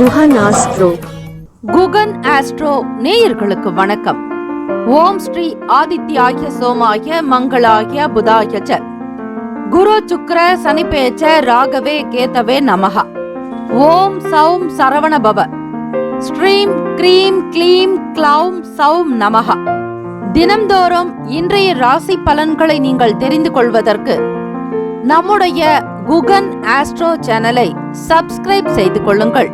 Guhan astro. Guhan astro நேயர்களுக்கு வணக்கம். ஓம் ஸ்ரீ ஆதித்யாய சோமாய மங்களாய புதாய ச குரு சுக்ர சனிபேச்ச ராகவே கேதவே நமஹ. ஓம் சௌம் சரவண பவ. ஸ்ரீம் க்ரீம் க்ளீம் க்ளௌம் சௌம் நமஹ. தினம்தோறும் இன்றைய ராசி பலன்களை நீங்கள் தெரிந்து கொள்வதற்கு நம்முடைய குகன் ஆஸ்ட்ரோ சேனலை சப்ஸ்கிரைப் செய்து கொள்ளுங்கள்.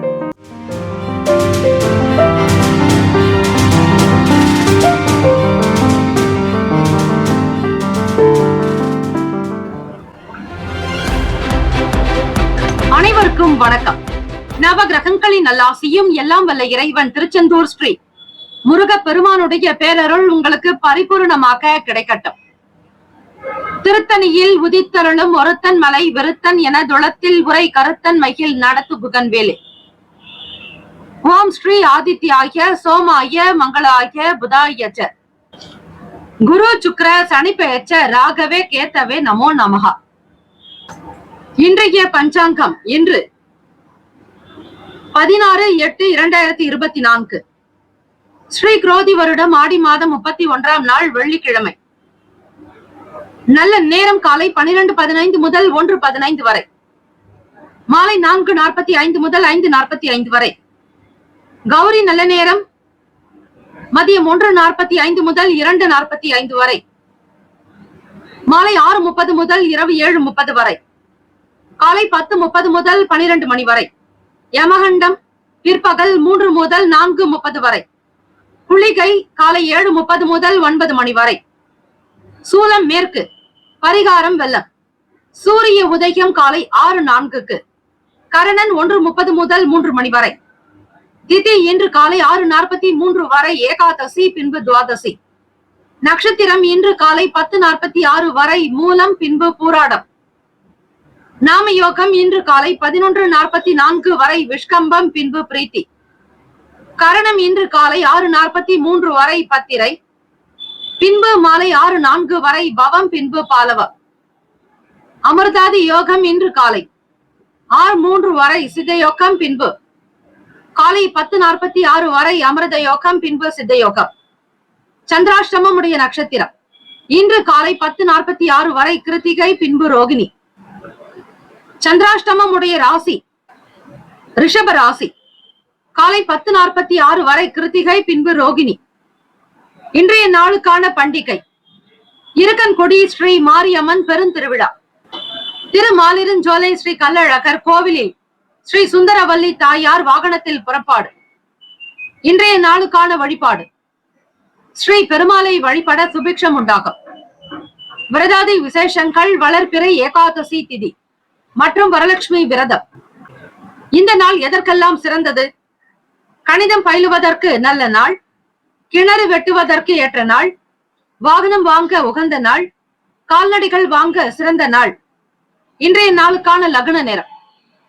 அனைவருக்கும் வணக்கம். நவ கிரகங்களின் நல்லாசியும் எல்லாம் வல்ல இறைவன் திருச்செந்தூர் ஸ்ரீ முருகப் பெருமானுடைய பேரருள் உங்களுக்கு பரிபூர்ணமாக கிடைக்கட்டும். திருத்தணியில் உதித்தருளும் ஒருத்தன் மலை வெறுத்தன் என துளத்தில் உரை கருத்தன் மகிழ் நடத்து குகன் வேலே. ஓம் ஸ்ரீ ஆதித்யாய சோமாய மங்களாய புதாய ச குரு சுக்ர சனிபேச்ச ராகவே கேதவே நமோ நமஹ. இன்றைய பஞ்சாங்கம் இன்று 16/8/2024 ஸ்ரீ குரோதி வருடம் ஆடி மாதம் 31ஆம் நாள் வெள்ளிக்கிழமை. நல்ல நேரம் காலை 12:15 முதல் 1:15 வரை, மாலை 4:45 முதல் 5:45 வரை. கௌரி நல்ல நேரம் மதியம் 1:45 முதல் 2:45 வரை, மாலை 6:30 முதல் இரவு 7:30 வரை, காலை 10:30 முதல் 12 மணி வரை. யமகண்டம் பிற்பகல் 3 முதல் 4:30 வரை. குளிகை காலை 7:30 முதல் 9 மணி வரை. சூலம் மேற்கு. பரிகாரம் வெள்ளம். சூரிய உதயம் காலை 6:04. கரணன் 1:30 முதல் 3 மணி வரை. திதி இன்று காலை 6:43 வரை ஏகாதசி, பின்பு துவாதசி. நட்சத்திரம் இன்று காலை 10:46 வரை மூலம், பின்பு பூராடம். நாம யோகம் இன்று காலை 11:44 வரை விஷ்கம்பம், பின்பு பிரீத்தி. கரணம் இன்று காலை 6:43 வரை பத்திரை, பின்பு மாலை 6:04 வரை பவம், பின்பு பாலவம். அமிர்தாதி யோகம் இன்று காலை 6:03 வரை சித்தயோகம், பின்பு காலை 10:46 வரை அமிர்த யோகம், பின்பு சித்த யோகம். சந்திராஷ்டமம் உடைய நட்சத்திரம் இன்று காலை 10:46 வரை கிருத்திகை, பின்பு ரோகிணி. சந்திராஷ்டமம் உடைய ராசி ரிஷப ராசி. காலை 10:46 வரை கிருத்திகை, பின்பு ரோகிணி. இன்றைய நாளுக்கான பண்டிகை இருக்கன்குடி ஸ்ரீ மாரியம்மன் பெருந்திருவிழா. திருமாலிருஞ்சோலை ஸ்ரீ கள்ளழகர் கோவிலில் ஸ்ரீ சுந்தரவல்லி தாயார் வாகனத்தில் புறப்பாடு. இன்றைய நாளுக்கான வழிபாடு ஸ்ரீ பெருமாளை வழிபட சுபிக்ஷம் உண்டாகும். விரதாதி விசேஷங்கள் வளர்பிறை ஏகாதசி திதி மற்றும் வரலட்சுமி விரதம். இந்த நாள் எதற்கெல்லாம் சிறந்தது? கணிதம் பயிலுவதற்கு நல்ல நாள், கிணறு வெட்டுவதற்கு ஏற்ற நாள், வாகனம் வாங்க உகந்த நாள், கால்நடைகள் வாங்க சிறந்த நாள். இன்றைய நாளுக்கான லக்ன நேரம்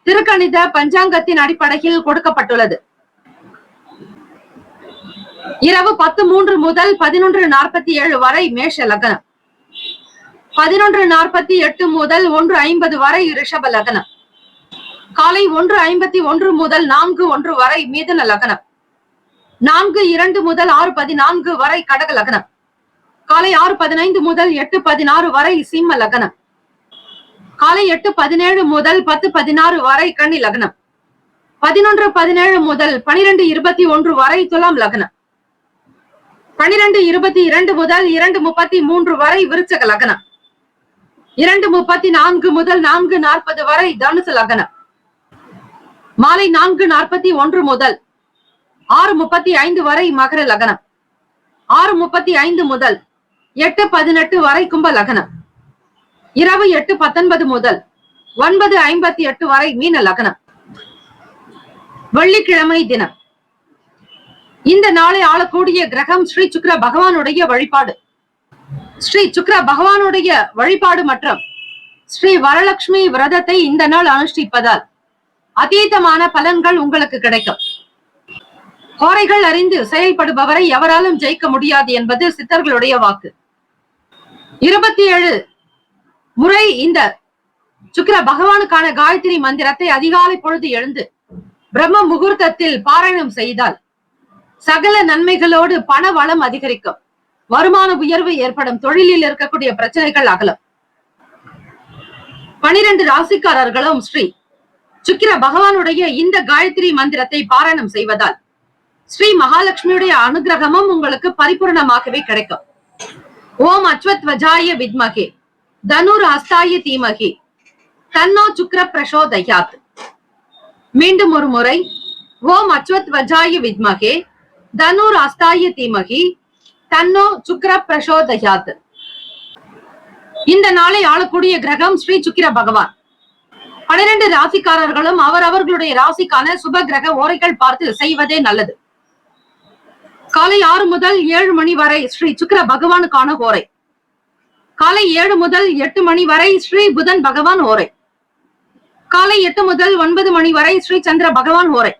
திருக்கணித பஞ்சாங்கத்தின் அடிப்படையில் கொடுக்கப்பட்டுள்ளது. இரவு 10:03 முதல் 11:47 வரை மேஷ லக்னம், 11:48 முதல் 1:50 வரை ரிஷப லக்னம், காலை 1:51 முதல் 4:01 வரை மிதுன லக்னம், 4:02 முதல் 6:14 வரை கடக லக்னம், காலை 6:15 முதல் 8:16 வரை சிம்ம லக்னம், காலை 8:17 முதல் 10:16 வரை கன்னி லக்னம், 11:17 முதல் 12:21 வரை துலாம் லக்னம், 12:22 முதல் 2:33 வரை விருச்சக லக்னம், 2:34 முதல் 4:40 வரை தனுசு லக்னம், மாலை 4:41 முதல் 6:35 வரை மகர லக்னம், 6:35 முதல் 8:18 வரை கும்ப லக்னம், இரவு 8:19 முதல் 9:58 வரை மீன லக்னம். வெள்ளிக்கிழமை தினம். இந்த நாளை ஆளக்கூடிய கிரகம் ஸ்ரீ சுக்கிர பகவானுடைய வழிபாடு. ஸ்ரீ சுக்கிர பகவானுடைய வழிபாடு மற்றும் ஸ்ரீ வரலட்சுமி விரதத்தை இந்த நாள் அனுஷ்டிப்பதால் அதீதமான பலன்கள் உங்களுக்கு கிடைக்கும். கோரைகள் அறிந்து செயல்படுபவரை எவராலும் ஜெயிக்க முடியாது என்பது சித்தர்களுடைய வாக்கு. 27 முறை இந்த சுக்கிர பகவானுக்கான காயத்ரி மந்திரத்தை அதிகாலை பொழுது எழுந்து பிரம்ம முகூர்த்தத்தில் பாராயணம் செய்தால் சகல நன்மைகளோடு பண வளம் அதிகரிக்கும், வருமான உயர்வு ஏற்படும், தொழிலில் இருக்கக்கூடிய பிரச்சனைகள் அகலும். 12 ராசிக்காரர்களும் ஸ்ரீ சுக்கிர பகவானுடைய இந்த காயத்ரி மந்திரத்தை பாராயணம் செய்வதால் ஸ்ரீ மகாலட்சுமியுடைய அனுகிரகமும் உங்களுக்கு பரிபூர்ணமாகவே கிடைக்கும். ஓம் அஸ்வத்வஜாய வித்மகே தனுர் ஹஸ்தாய தீமகி தன்னோ சுக்கிர பிரசோதயாத். மீண்டும் ஒரு முறை, ஓம் அஸ்வத்வஜாய வித்மகே தனுர் ஹஸ்தாய தீமகி தன்னோ சுக்கிர பிரசோதயாத். இந்த நாளை ஆளக்கூடிய கிரகம் ஸ்ரீ சுக்கிர பகவான். 12 ராசிக்காரர்களும் அவர்களுடைய ராசிக்கான சுப கிரக ஓரைகள் பார்த்து செய்வதே நல்லது. காலை 6 முதல் 7 மணி வரை ஸ்ரீ சுக்கிர பகவானுக்கான ஓரை. காலை 7 முதல் 8 மணி வரை ஸ்ரீ புதன் பகவான் ஓரை. காலை 8 முதல் 9 மணி வரை ஸ்ரீ சந்திர பகவான் ஓரை.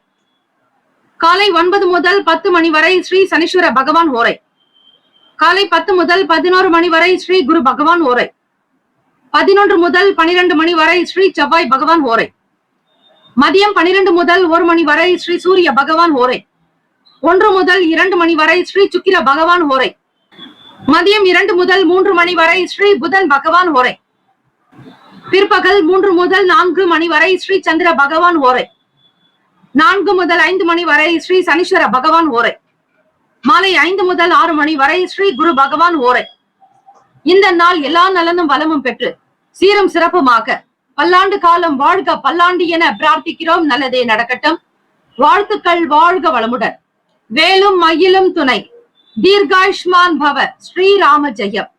காலை 9 முதல் 10 மணி வரை ஸ்ரீ சனீஸ்வர பகவான் ஓரை. காலை 10 முதல் 11 மணி வரை ஸ்ரீ குரு பகவான் ஓரை. 11 முதல் 12 மணி வரை ஸ்ரீ செவ்வாய் பகவான் ஓரை. மதியம் 12 முதல் 1 மணி வரை ஸ்ரீ சூரிய பகவான் ஓரை. 1 முதல் 2 மணி வரை ஸ்ரீ சுக்கிர பகவான் ஓரை. மதியம் 2 முதல் 3 மணி வரை ஸ்ரீ புதன் பகவான் ஓரை. பிற்பகல் 3 முதல் 4 மணி வரை ஸ்ரீ சந்திர பகவான் ஓரை. 4 முதல் 5 மணி வரை ஸ்ரீ சனீஸ்வர பகவான் ஓரை. மாலை 5 முதல் 6 மணி வரை ஸ்ரீ குரு பகவான் ஓரை. இந்த நாள் எல்லா நலனும் வளமும் பெற்று சீரும் சிறப்புமாக பல்லாண்டு காலம் வாழ்க பல்லாண்டு என பிரார்த்திக்கிறோம். நல்லதே நடக்கட்டும். வாழ்த்துக்கள். வாழ்க வளமுடன். வேலும் மயிலும் துணை. தீர்காயுஷ்மான் பவ. ஸ்ரீராம ஜெயம்.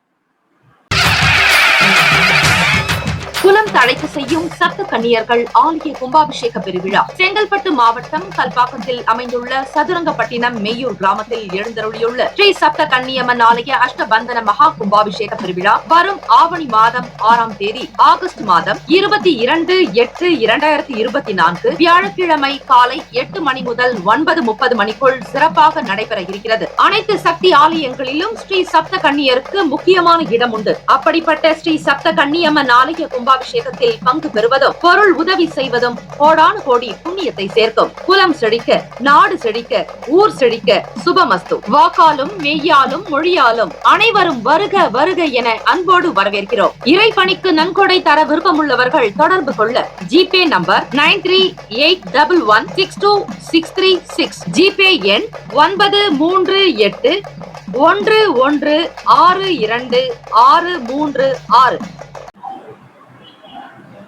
குலம் தழைக்க செய்யும் சப்த கன்னியர்கள் ஆலய கும்பாபிஷேக பெருவிழா செங்கல்பட்டு மாவட்டம் கல்பாக்கத்தில் அமைந்துள்ள சதுரங்கப்பட்டினம் மெய்யூர் கிராமத்தில் எழுந்தருளியுள்ள ஸ்ரீ சப்த கன்னியம்மன் ஆலய அஷ்டபந்தன மகா கும்பாபிஷேக பெருவிழா வரும் ஆவணி மாதம் 6ஆம் தேதி ஆகஸ்ட் மாதம் 22/8/2024 வியாழக்கிழமை காலை 8 மணி முதல் 9:30 மணிக்குள் சிறப்பாக நடைபெற இருக்கிறது. அனைத்து சக்தி ஆலயங்களிலும் ஸ்ரீ சப்த கன்னியருக்கு முக்கியமான இடம் உண்டு. அப்படிப்பட்ட ஸ்ரீ சப்த கன்னியம்மன் ஆலய கும்பாபிஷேகத்தில் பங்கு பெறுவதும் பொருள் உதவி செய்வதும் கோடானு கோடி புண்ணியத்தை சேர்க்கும். குலம் செழிக்க, நாடு செழிக்க, ஊர் செழிக்க சுபமஸ்து. வாக்காலும் மெய்யாலும் மொழியாலும் அனைவரும் வருக வருக என அன்போடு வரவேற்கிறோம். இறைப்பணிக்கு நன்கொடை தர விருப்பமுள்ளவர்கள் தொடர்பு கொள்ள ஜிபே நம்பர் 9381162636, ஜிபே எண் 9381162636.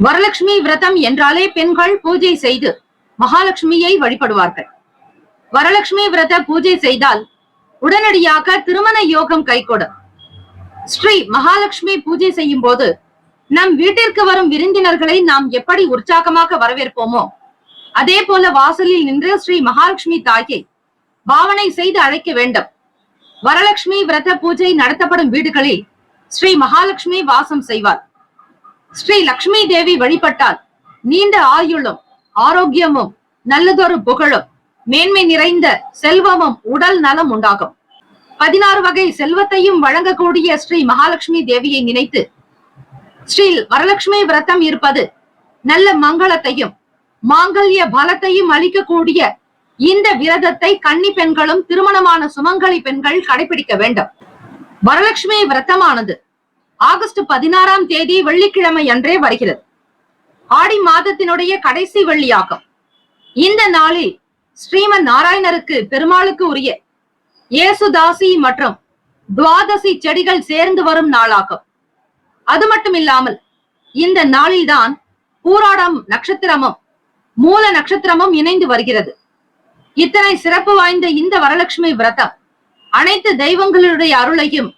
வரலட்சுமி விரதம் என்றாலே பெண்கள் பூஜை செய்து மகாலட்சுமியை வழிபடுவார்கள். வரலட்சுமி விரத பூஜை செய்தால் உடனடியாக திருமண யோகம் கைகூடும். ஸ்ரீ மகாலட்சுமி பூஜை செய்யும் போது நம் வீட்டிற்கு வரும் விருந்தினர்களை நாம் எப்படி உற்சாகமாக வரவேற்போமோ அதே போல வாசலில் நின்று ஸ்ரீ மகாலட்சுமி தாயை பாவனை செய்து அழைக்க வேண்டும். வரலட்சுமி விரத பூஜை நடத்தப்படும் வீடுகளில் ஸ்ரீ மகாலட்சுமி வாசம் செய்வார். ஸ்ரீ லட்சுமி தேவி வழிபட்டால் நீண்ட ஆயுளும் ஆரோக்கியமும் நல்லதொரு புகழும் மேன்மை நிறைந்த செல்வமும் உடல் நலம் உண்டாகும். 16 வகை செல்வத்தையும் வழங்கக்கூடிய ஸ்ரீ மகாலட்சுமி தேவியை நினைத்து ஸ்ரீ வரலட்சுமி விரதம் இருப்பது நல்ல மங்களத்தையும் மாங்கல்ய பலத்தையும் அளிக்கக்கூடிய இந்த விரதத்தை கன்னி பெண்களும் திருமணமான சுமங்கலி பெண்கள் கடைபிடிக்க வேண்டும். வரலட்சுமி விரதமானது ஆகஸ்ட் 16ஆம் தேதி வெள்ளிக்கிழமை அன்றே வருகிறது. ஆடி மாதத்தினுடைய கடைசி வெள்ளியாகும். இந்த நாளில் ஸ்ரீமன் நாராயணருக்கு பெருமாளுக்கு உரிய ஏசுதாசி மற்றும் துவாதசி செடிகள் சேர்ந்து வரும் நாளாகும். அது மட்டும் இல்லாமல் இந்த நாளில்தான் பூராடம் நட்சத்திரமும் மூல நட்சத்திரமும் இணைந்து வருகிறது. இத்தனை சிறப்பு வாய்ந்த இந்த வரலட்சுமி விரதம் அனைத்து தெய்வங்களுடைய அருளையும்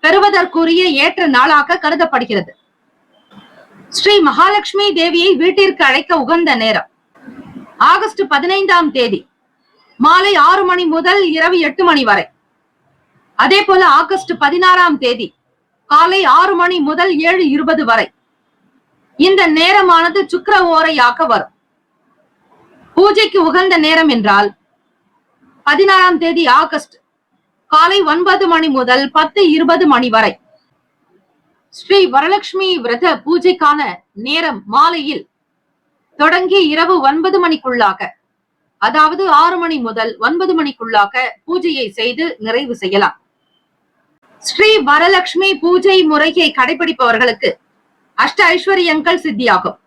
பெறுவதற்குரிய ஏற்ற நாளாக கருதப்படுகிறது. ஸ்ரீ மகாலட்சுமி தேவியை வீட்டிற்கு அழைக்க உகந்த நேரம் ஆகஸ்ட் 15ஆம் தேதி மாலை 6 மணி முதல் இரவு 8 மணி வரை. அதே போல ஆகஸ்ட் 16ஆம் தேதி காலை 6 மணி முதல் 7:20 வரை. இந்த நேரமானது சுக்கிர ஓரையாக வரும். பூஜைக்கு உகந்த நேரம் என்றால் 16ஆம் தேதி ஆகஸ்ட் காலை 9 மணி முதல் 10:20 மணி வரை. ஸ்ரீ வரலட்சுமி விரத பூஜைக்கான நேரம் மாலையில் தொடங்கி இரவு 9 மணிக்குள்ளாக அதாவது 6 மணி முதல் 9 மணிக்குள்ளாக பூஜையை செய்து நிறைவு செய்யலாம். ஸ்ரீ வரலட்சுமி பூஜை முறையை கடைபிடிப்பவர்களுக்கு அஷ்ட ஐஸ்வர்யங்கள் சித்தியாகும்.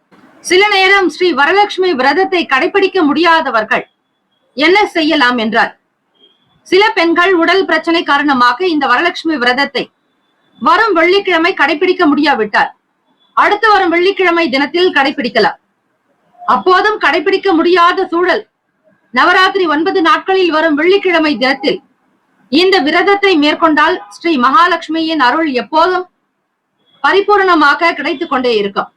சில நேரம் ஸ்ரீ வரலட்சுமி விரதத்தை கடைபிடிக்க முடியாதவர்கள் என்ன செய்யலாம் என்றால், சில பெண்கள் உடல் பிரச்சனை காரணமாக இந்த வரலட்சுமி விரதத்தை வரும் வெள்ளிக்கிழமை கடைபிடிக்க முடியாவிட்டால் அடுத்து வரும் வெள்ளிக்கிழமை தினத்தில் கடைபிடிக்கலாம். அப்போதும் கடைபிடிக்க முடியாத சூழல் நவராத்திரி 9 நாட்களில் வரும் வெள்ளிக்கிழமை தினத்தில் இந்த விரதத்தை மேற்கொண்டால் ஸ்ரீ மகாலட்சுமியின் அருள் எப்போதும் பரிபூர்ணமாக கிடைத்துக் கொண்டே இருக்கும்.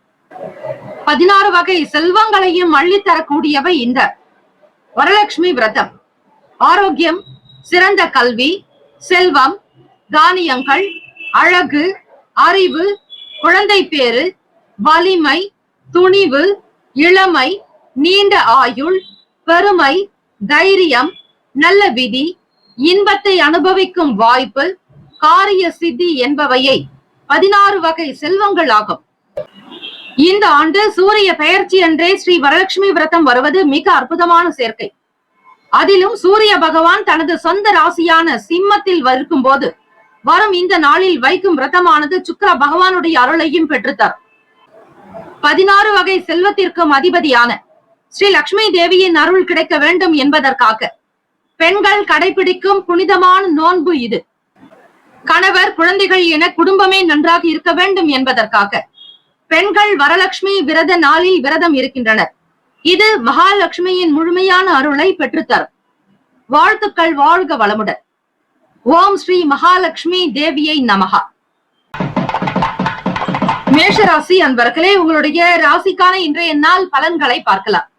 16 வகை செல்வங்களையும் அள்ளித்தரக்கூடியவை இந்த வரலட்சுமி விரதம். ஆரோக்கியம், சிறந்த கல்வி, செல்வம், தானியங்கள், அழகு, அறிவு, குழந்தை பேறு, வலிமை, துணிவு, இளமை, நீண்ட ஆயுள், பெருமை, தைரியம், நல்ல விதி, இன்பத்தை அனுபவிக்கும் வாய்ப்பு, காரிய சித்தி என்பவையை 16 வகை செல்வங்கள் ஆகும். இந்த ஆண்டு சூரிய பெயர்ச்சி அன்றே ஸ்ரீ வரலட்சுமி விரதம் வருவது மிக அற்புதமான சேர்க்கை. அதிலும் சூரிய பகவான் தனது சொந்த ராசியான சிம்மத்தில் இருக்கும் போது வரும் இந்த நாளில் வைக்கும் விரதமானது சுக்கிர பகவானுடைய அருளையும் பெற்றுத்தரும். 16 வகை செல்வத்திற்கும் அதிபதியான ஸ்ரீ லட்சுமி தேவியின் அருள் கிடைக்க வேண்டும் என்பதற்காக பெண்கள் கடைபிடிக்கும் புனிதமான நோன்பு இது. கணவர், குழந்தைகள் என குடும்பமே நன்றாக இருக்க வேண்டும் என்பதற்காக பெண்கள் வரலட்சுமி விரத நாளில் விரதம் இருக்கின்றனர். இது மகாலட்சுமியின் முழுமையான அருளை பெற்றுத்தரும். வாழ்த்துக்கள், வாழ்க வளமுடன். ஓம் ஸ்ரீ மகாலட்சுமி தேவியை நமஹா. மேஷராசி அன்பர்களே, உங்களுடைய ராசிக்கான இன்றைய நாள் பலன்களை பார்க்கலாம்.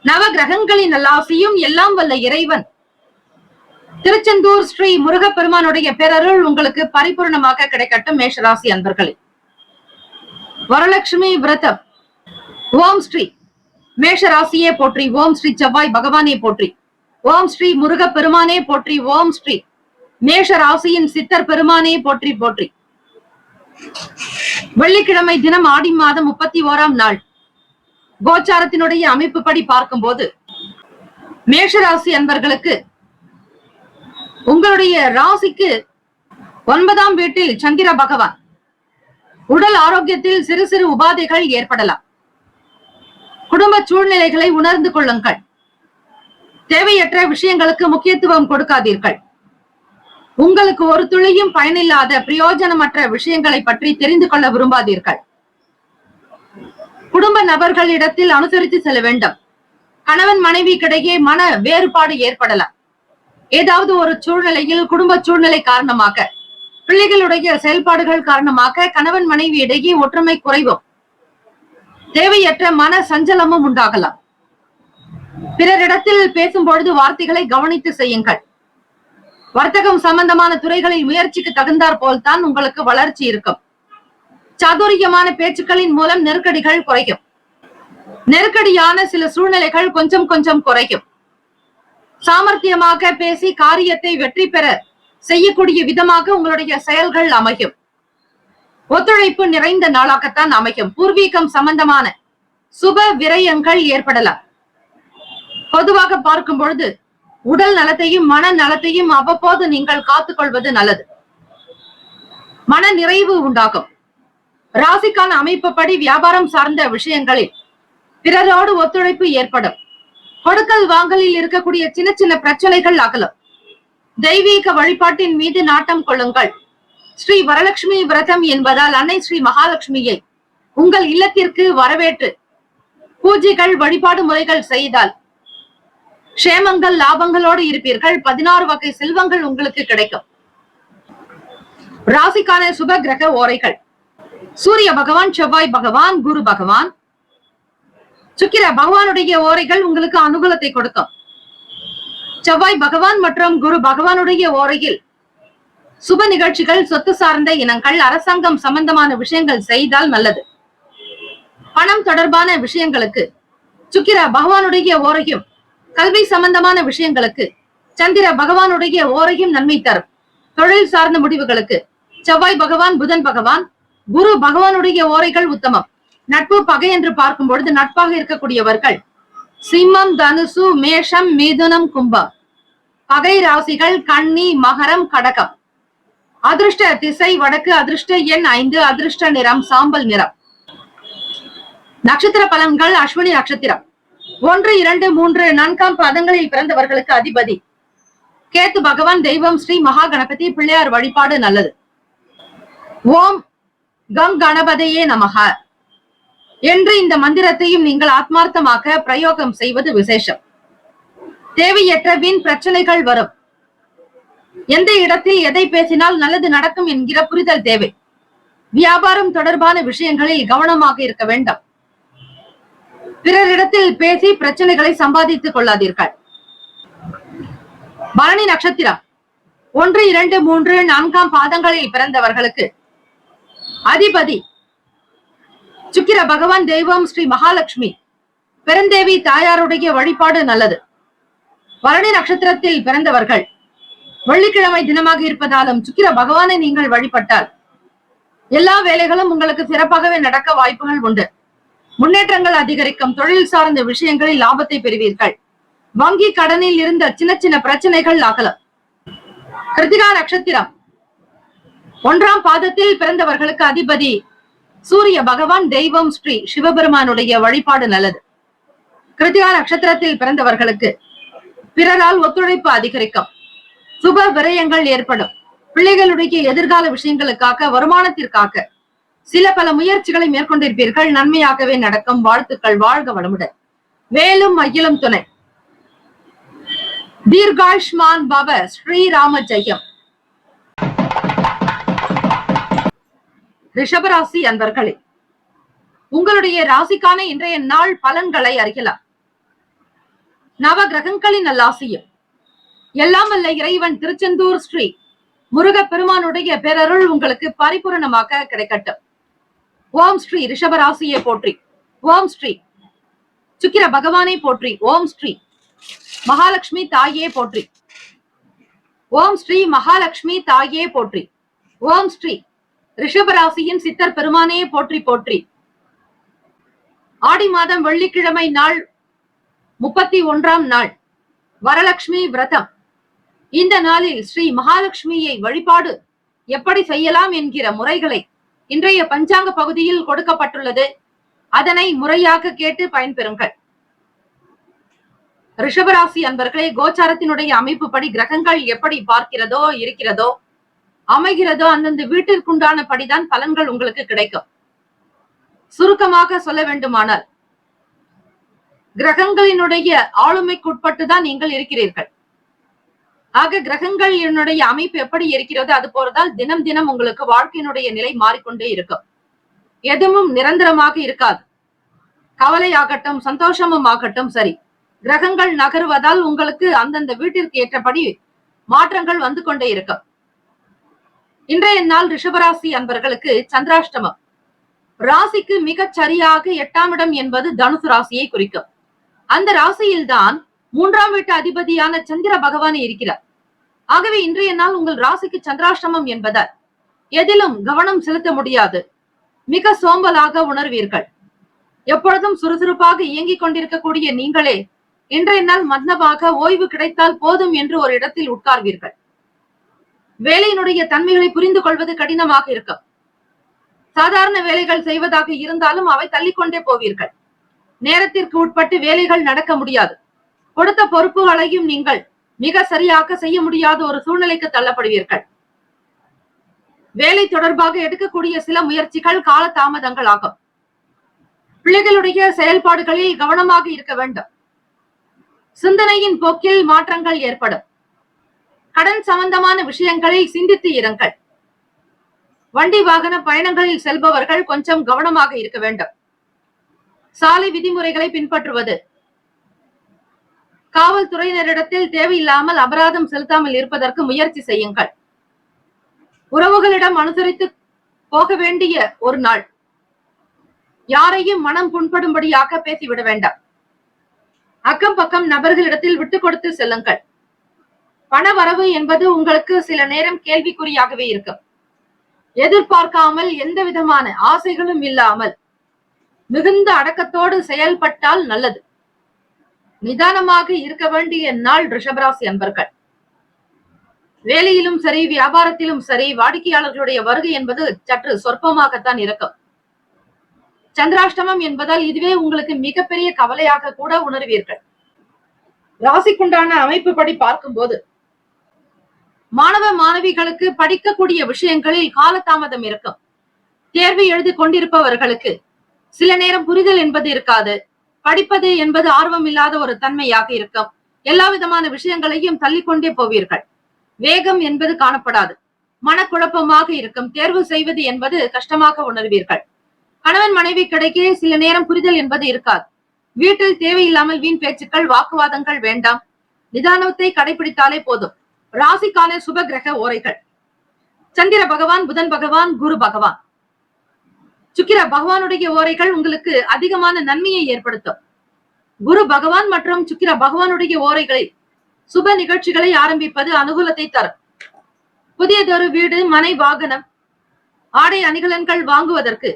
நவ கிரகங்களின் நல்லாசியும் எல்லாம் வல்ல இறைவன் திருச்செந்தூர் ஸ்ரீ முருகப்பெருமானுடைய பேரருள் உங்களுக்கு பரிபூர்ணமாக கிடைக்கட்டும். மேஷராசி அன்பர்களே, வரலட்சுமி விரதம். ஓம் ஸ்ரீ மேஷராசியே போற்றி, ஓம் ஸ்ரீ செவ்வாய் பகவானே போற்றி, ஓம் ஸ்ரீ முருகப் பெருமானே போற்றி, ஓம் ஸ்ரீ மேஷ ராசியின் சித்தர் பெருமானே போற்றி போற்றி. வெள்ளிக்கிழமை தினம் ஆடி மாதம் 31ஆம் நாள் கோச்சாரத்தினுடைய அமைப்புப்படி பார்க்கும்போது மேஷராசி அன்பர்களுக்கு உங்களுடைய ராசிக்கு 9ஆம் வீட்டில் சந்திர பகவான். உடல் ஆரோக்கியத்தில் சிறு சிறு உபாதைகள் ஏற்படலாம். குடும்ப சூழ்நிலைகளை உணர்ந்து கொள்ளுங்கள். தேவையற்ற விஷயங்களுக்கு முக்கியத்துவம் கொடுக்காதீர்கள். உங்களுக்கு ஒரு துளியும் பயனில்லாத பிரயோஜனமற்ற விஷயங்களை பற்றி தெரிந்து கொள்ள விரும்பாதீர்கள். குடும்ப நபர்களிடத்தில் அனுசரித்து செல்ல வேண்டும். கணவன் மனைவிக்கிடையே மன வேறுபாடு ஏற்படலாம். ஏதாவது ஒரு சூழ்நிலையில் குடும்ப சூழ்நிலை காரணமாக, பிள்ளைகளுடைய செயல்பாடுகள் காரணமாக கணவன் மனைவி இடையே ஒற்றுமை குறைவும், தேவையற்ற மன சஞ்சலமும் உண்டாகலாம். பிறரிடத்தில் பேசும்பொழுது வார்த்தைகளை கவனித்து செய்யுங்கள். வர்த்தகம் சம்பந்தமான துறைகளில் முயற்சிக்கு தகுந்தாற் போல்தான் உங்களுக்கு வளர்ச்சி இருக்கும். சாதுரியமான பேச்சுக்களின் மூலம் நெருக்கடிகள் குறையும். நெருக்கடியான சில சூழ்நிலைகள் கொஞ்சம் கொஞ்சம் குறையும். சாமர்த்தியமாக பேசி காரியத்தை வெற்றி பெற செய்யக்கூடிய விதமாக உங்களுடைய செயல்கள் அமையும். ஒத்துழைப்பு நிறைந்த நாளாகத்தான் அமையும். பூர்வீகம் சம்பந்தமான சுப விரயங்கள் ஏற்படலாம். பொதுவாக பார்க்கும் பொழுது உடல் நலத்தையும் மன நலத்தையும் அவ்வப்போது நீங்கள் காத்துக்கொள்வது நல்லது. மன நிறைவு உண்டாகும். ராசிக்கான அமைப்புப்படி வியாபாரம் சார்ந்த விஷயங்களில் பிறரோடு ஒத்துழைப்பு ஏற்படும். கொடுக்கல் வாங்கலில் இருக்கக்கூடிய சின்ன சின்ன பிரச்சனைகள் அகலும். தெய்வீக வழிபாட்டின் மீது நாட்டம் கொள்ளுங்கள். ஸ்ரீ வரலட்சுமி விரதம் என்பதால் அன்னை ஸ்ரீ மகாலட்சுமியை உங்கள் இல்லத்திற்கு வரவேற்று பூஜைகள் வழிபாடு முறைகள் செய்தால் க்ஷேமங்கள் லாபங்களோடு இருப்பீர்கள். 16 வகை செல்வங்கள் உங்களுக்கு கிடைக்கும். ராசிக்கான சுப கிரக ஓரைகள்: சூரிய பகவான், செவ்வாய் பகவான், குரு பகவான். சுக்கிர பகவானுடைய ஓரைகள் உங்களுக்கு அனுகூலத்தை கொடுக்கும். செவ்வாய் பகவான் மற்றும் குரு பகவானுடைய ஓரையில் சுப நிகழ்ச்சிகள், சொத்து சார்ந்த இனங்கள், அரசாங்கம் சம்பந்தமான விஷயங்கள் செய்தால் நல்லது. பணம் தொடர்பான விஷயங்களுக்கு சுக்கிர பகவானுடைய ஓரையும், கல்வி சம்பந்தமான விஷயங்களுக்கு சந்திர பகவானுடைய ஓரையும் நன்மை தரும். தொழில் சார்ந்த முடிவுகளுக்கு செவ்வாய் பகவான், புதன் பகவான், குரு பகவானுடைய ஓரைகள் உத்தமம். நட்பு பகை என்று பார்க்கும் பொழுது நட்பாக இருக்கக்கூடியவர்கள் சிம்மம், தனுசு, மேஷம், மிதுனம், கும்பம். பகை ராசிகள் கன்னி, மகரம், கடகம். அதிர்ஷ்ட திசை வடக்கு. அதிர்ஷ்ட எண் 5. அதிர்ஷ்ட நிறம் சாம்பல் நிறம். நட்சத்திர பலன்கள். அஸ்வினி நட்சத்திரம் 1, 2, 3, 4 பாதங்களில் பிறந்தவர்களுக்கு அதிபதி கேத்து பகவான். தெய்வம் ஸ்ரீ மகா கணபதி. பிள்ளையார் வழிபாடு நல்லது. ஓம் கம் கணபதியே நமக என்று இந்த மந்திரத்தையும் நீங்கள் ஆத்மார்த்தமாக பிரயோகம் செய்வது விசேஷம். தேவையற்ற வீண் பிரச்சனைகள் வரும். எந்த இடத்தில் எதை பேசினால் நல்லது நடக்கும் என்கிற புரிதல் தேவை. வியாபாரம் தொடர்பான விஷயங்களில் கவனமாக இருக்க வேண்டும். பிறரிடத்தில் பேசி பிரச்சனைகளை சம்பாதித்துக் கொள்ளாதீர்கள். பரணி நட்சத்திரம் 1, 2, 3, 4 பாதங்களில் பிறந்தவர்களுக்கு அதிபதி சுக்கிர பகவான். தெய்வம் ஸ்ரீ மகாலட்சுமி. பெருந்தேவி தாயாருடைய வழிபாடு நல்லது. பரணி நட்சத்திரத்தில் பிறந்தவர்கள் வெள்ளிக்கிழமை தினமாக இருப்பதாலும் சுக்கிர பகவானை நீங்கள் வழிபட்டால் எல்லா வேலைகளும் உங்களுக்கு சிறப்பாகவே நடக்க வாய்ப்புகள் உண்டு. முன்னேற்றங்கள் அதிகரிக்கும். தொழில் சார்ந்த விஷயங்களில் லாபத்தை பெறுவீர்கள். வங்கி கடனில் இருந்த சின்ன சின்ன பிரச்சனைகள் அகலும். கிருத்திகா நட்சத்திரம் 1 பாதத்தில் பிறந்தவர்களுக்கு அதிபதி சூரிய பகவான். தெய்வம் ஸ்ரீ சிவபெருமானுடைய வழிபாடு நல்லது. கிருத்திகா நட்சத்திரத்தில் பிறந்தவர்களுக்கு பிறரால் ஒத்துழைப்பு அதிகரிக்கும். சுப விரயங்கள் ஏற்படும். பிள்ளைகளுடைய எதிர்கால விஷயங்களுக்காக, வருமானத்திற்காக சில பல முயற்சிகளை மேற்கொண்டிருப்பீர்கள். நன்மையாகவே நடக்கும். வாழ்த்துக்கள். வாழ்க வளமுடன். வேலும் மயிலும் துணை. தீர்காயுஷ்மான் பவ. ஸ்ரீராம ஜெயம். ரிஷபராசி அன்பர்களே, உங்களுடைய ராசிக்கான இன்றைய நாள் பலன்களை அறியலாம். நவ கிரகங்களின் நல்லாசியும் எல்லாம் வல்ல இறைவன் திருச்செந்தூர் ஸ்ரீ முருக பெருமானுடைய பேரருள் உங்களுக்கு பரிபூரணமாக கிடைக்கட்டும். ஓம் ஸ்ரீ ரிஷபராசியை போற்றி. ஓம் ஸ்ரீ சுக்கிர பகவானை போற்றி. ஓம் ஸ்ரீ மகாலட்சுமி தாயே போற்றி. ஓம் ஸ்ரீ மகாலட்சுமி தாயே போற்றி. ஓம் ஸ்ரீ ரிஷபராசியின் சித்தர் பெருமானே போற்றி போற்றி. ஆடி மாதம் வெள்ளிக்கிழமை நாள் 31ஆம் நாள் வரலட்சுமி விரதம். இந்த நாளில் ஸ்ரீ மகாலட்சுமியை வழிபாடு எப்படி செய்யலாம் என்கிற முறைகளை இன்றைய பஞ்சாங்க பகுதியில் கொடுக்கப்பட்டுள்ளது. அதனை முறையாக கேட்டு பயன்பெறுங்கள். ரிஷபராசி அன்பர்களே, கோச்சாரத்தினுடைய அமைப்பு படி கிரகங்கள் எப்படி பார்க்கிறதோ, இருக்கிறதோ, அமைகிறதோ அந்தந்த வீட்டிற்குண்டான படிதான் பலன்கள் உங்களுக்கு கிடைக்கும். சுருக்கமாக சொல்ல வேண்டுமானால், கிரகங்களினுடைய ஆளுமைக்குட்பட்டுதான் நீங்கள் இருக்கிறீர்கள். ஆக கிரகங்கள் என்னுடைய அமைப்பு எப்படி இருக்கிறதோ அது போறதால் தினம் தினம் உங்களுக்கு வாழ்க்கையினுடைய நிலை மாறிக்கொண்டே இருக்கும். எதுவும் நிரந்தரமாக இருக்காது. கவலையாகட்டும், சந்தோஷமும் ஆகட்டும், சரி, கிரகங்கள் நகருவதால் உங்களுக்கு அந்தந்த வீட்டிற்கு ஏற்றபடி மாற்றங்கள் வந்து கொண்டே இருக்கும். இன்றைய நாள் ரிஷபராசி அன்பர்களுக்கு சந்திராஷ்டமம். ராசிக்கு மிகச் சரியாக 8ஆம் இடம் என்பது தனுசு ராசியை குறிக்கும். அந்த ராசியில்தான் 3ஆம் வீட்டு அதிபதியான சந்திர பகவான் இருக்கிறார். ஆகவே இன்றைய நாள் உங்கள் ராசிக்கு சந்திராஷ்டமம் என்பதால் எதிலும் கவனம் செலுத்த முடியாது. மிக சோம்பலாக உணர்வீர்கள். எப்பொழுதும் சுறுசுறுப்பாக இயங்கிக் கொண்டிருக்கக்கூடிய நீங்களே இன்றைய நாள் மந்தமாக ஓய்வு கிடைத்தால் போதும் என்று ஒரு இடத்தில் உட்கார்வீர்கள். வேலையினுடைய தன்மைகளை புரிந்து கொள்வது கடினமாக இருக்கும். சாதாரண வேலைகள் செய்வதாக இருந்தாலும் அவை தள்ளிக்கொண்டே போவீர்கள். நேரத்திற்கு உட்பட்டு வேலைகள் நடக்க முடியாது. கொடுத்த பொறுப்புகளையும் நீங்கள் மிக சரியாக செய்ய முடியாத ஒரு சூழ்நிலைக்கு தள்ளப்படுவீர்கள். வேலை தொடர்பாக எடுக்கக்கூடிய சில முயற்சிகள் கால தாமதங்கள் ஆகும். பிள்ளைகளுடைய செயல்பாடுகளில் கவனமாக இருக்க வேண்டும். சிந்தனையின் போக்கில் மாற்றங்கள் ஏற்படும். கடன் சம்பந்தமான விஷயங்களில் சிந்தித்து இருங்கள். வண்டி வாகன பயணங்களில் செல்பவர்கள் கொஞ்சம் கவனமாக இருக்க வேண்டும். சாலை விதிமுறைகளை பின்பற்றுவது, காவல்துறையினரிடத்தில் தேவையில்லாமல் அபராதம் செலுத்தாமல் இருப்பதற்கு முயற்சி செய்யுங்கள். உறவுகளிடம் அனுசரித்து போக வேண்டிய ஒரு நாள். யாரையும் மனம் புண்படும்படியாக பேசிவிட வேண்டாம். அக்கம் பக்கம் நபர்களிடத்தில் விட்டுக் கொடுத்து செல்லுங்கள். பண வரவு என்பது உங்களுக்கு சில நேரம் கேள்விக்குறியாகவே இருக்கும். எதிர்பார்க்காமல் எந்த விதமான ஆசைகளும் இல்லாமல் மிகுந்த அடக்கத்தோடு செயல்பட்டால் நல்லது. நிதானமாக இருக்க வேண்டிய நாள் ரிஷபராசி அன்பர்கள். வேலையிலும் சரி, வியாபாரத்திலும் சரி, வாடிக்கையாளர்களுடைய வருகை என்பது சற்று சொற்பமாகத்தான் இருக்கும். சந்திராஷ்டமம் என்பதால் இதுவே உங்களுக்கு மிகப்பெரிய கவலையாக கூட உணர்வீர்கள். ராசிக்குண்டான அமைப்பு படி பார்க்கும்போது மாணவ மாணவிகளுக்கு படிக்கக்கூடிய விஷயங்களில் காலதாமதம் இருக்கும். தேர்வு எழுதி கொண்டிருப்பவர்களுக்கு சில நேரம் புரிதல் என்பது இருக்காது. படிப்பது என்பது ஆர்வம் இல்லாத ஒரு தன்மையாக இருக்கும். எல்லா விதமான விஷயங்களையும் தள்ளிக்கொண்டே போவீர்கள். வேகம் என்பது காணப்படாது. மனக்குழப்பமாக இருக்கும். தேர்வு செய்வது என்பது கஷ்டமாக உணர்வீர்கள். கணவன் மனைவி கிடைக்கே சில நேரம் புரிதல் என்பது இருக்காது. வீட்டில் தேவையில்லாமல் வீண் பேச்சுக்கள், வாக்குவாதங்கள் வேண்டாம். நிதானத்தை கடைபிடித்தாலே போதும். ராசிக்கான சுப கிரக ஓரைகள்: சந்திர பகவான், புதன் பகவான், குரு பகவான். சுக்கிர பகவானுடைய ஓரைகள் உங்களுக்கு அதிகமான நன்மையை ஏற்படுத்தும். குரு பகவான் மற்றும் சுக்கிர பகவானுடைய ஓரைகளில் சுப நிகழ்ச்சிகளை ஆரம்பிப்பது அனுகூலத்தை தரும். புதியதொரு வீடு, மனை, வாகனம், ஆடை அணிகலன்கள் வாங்குவதற்கு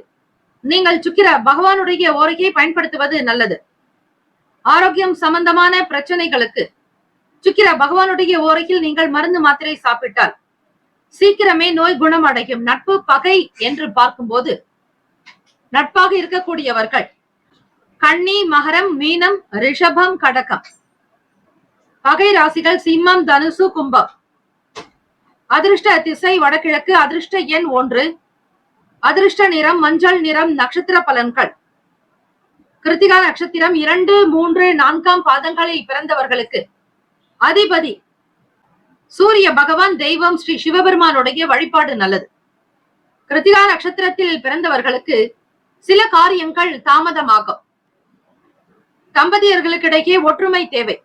நீங்கள் சுக்கிர பகவானுடைய ஓரையை பயன்படுத்துவது நல்லது. ஆரோக்கியம் சம்பந்தமான பிரச்சனைகளுக்கு சுக்கிர பகவானுடைய ஓரையில் நீங்கள் மருந்து மாத்திரை சாப்பிட்டால் சீக்கிரமே நோய் குணமடையும். நட்பு பகை என்று பார்க்கும்போது நட்பாக இருக்கக்கூடியவர்கள் கன்னி, மகரம், மீனம், ரிஷபம், கடகம். பகை ராசிகள் சிம்மம், தனுசு, கும்பம். அதிர்ஷ்ட திசை வடகிழக்கு. அதிர்ஷ்ட எண் 1. அதிர்ஷ்ட நிறம் மஞ்சள் நிறம். நட்சத்திர பலன்கள்: கிருத்திகா நட்சத்திரம் 2, 3, 4 பாதங்களில் பிறந்தவர்களுக்கு அதிபதி சூரிய பகவான். தெய்வம் ஸ்ரீ சிவபெருமானுடைய வழிபாடு நல்லது. கிருத்திகா நட்சத்திரத்தில் பிறந்தவர்களுக்கு சில காரியங்கள் தாமதமாகும். தம்பதியர்களுக்கிடையே ஒற்றுமை தேவை.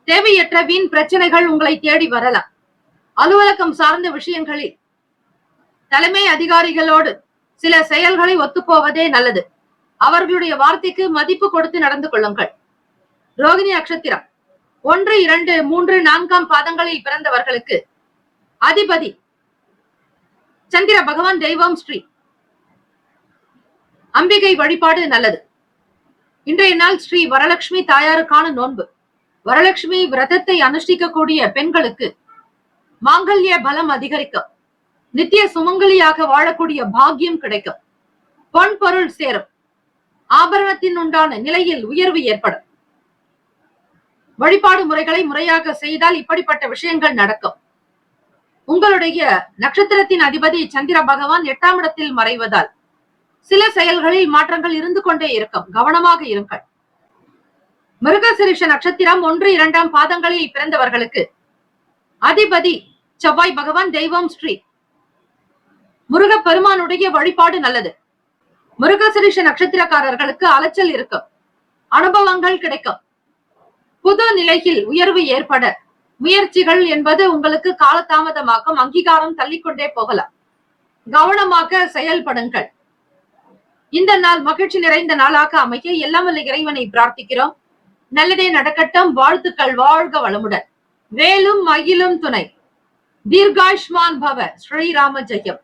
தேவையற்ற வீண் பிரச்சனைகள் உங்களை தேடி வரலாம். அலுவலகம் சார்ந்த விஷயங்களில் தலைமை அதிகாரிகளோடு சில செயல்களை ஒத்துப்போவதே நல்லது. அவர்களுடைய வார்த்தைக்கு மதிப்பு கொடுத்து நடந்து கொள்ளுங்கள். ரோகிணி நட்சத்திரம் 1, 2, 3, 4 பாதங்களில் பிறந்தவர்களுக்கு அதிபதி சந்திர பகவான். தெய்வம் ஸ்ரீ அம்பிகை வழிபாடு நல்லது. இன்றைய நாள் ஸ்ரீ வரலட்சுமி தாயாருக்கான நோன்பு. வரலட்சுமி விரதத்தை அனுஷ்டிக்கக்கூடிய பெண்களுக்கு மாங்கல்ய பலம் அதிகரிக்கும். நித்திய சுமங்கலியாக வாழக்கூடிய பாக்கியம் கிடைக்கும். பொன் பொருள் சேரும். ஆபரணத்தின் உண்டான நிலையில் உயர்வு ஏற்படும். வழிபாடு முறைகளை முறையாக செய்தால் இப்படிப்பட்ட விஷயங்கள் நடக்கும். உங்களுடைய நட்சத்திரத்தின் அதிபதி சந்திர பகவான் 8ஆம் இடத்தில் மறைவதால் சில செயல்களில் மாற்றங்கள் இருந்து கொண்டே இருக்கும். கவனமாக இருங்கள். மிருகசிரிஷ நட்சத்திரம் 1, 2 பாதங்களில் பிறந்தவர்களுக்கு அதிபதி செவ்வாய் பகவான். தெய்வம் ஸ்ரீ முருக பெருமானுடைய வழிபாடு நல்லது. மிருகசிரிஷ நட்சத்திரக்காரர்களுக்கு அலைச்சல் இருக்கும். அனுபவங்கள் கிடைக்கும். புது நிலையில் உயர்வு ஏற்பட முயற்சிகள் என்பது உங்களுக்கு காலதாமதமாகும். அங்கீகாரம் தள்ளிக்கொண்டே போகலாம். கவனமாக செயல்படுங்கள். இந்த நாள் மகிழ்ச்சி நிறைந்த நாளாக அமைய எல்லாம் வல்ல இறைவனை பிரார்த்திக்கிறோம். நல்லதே நடக்கட்டும். வாழ்த்துக்கள். வாழ்க வளமுடன். வேலும் மகிழும் துணை. தீர்காயுஷ்மான் பவ. ஸ்ரீராம ஜெயம்.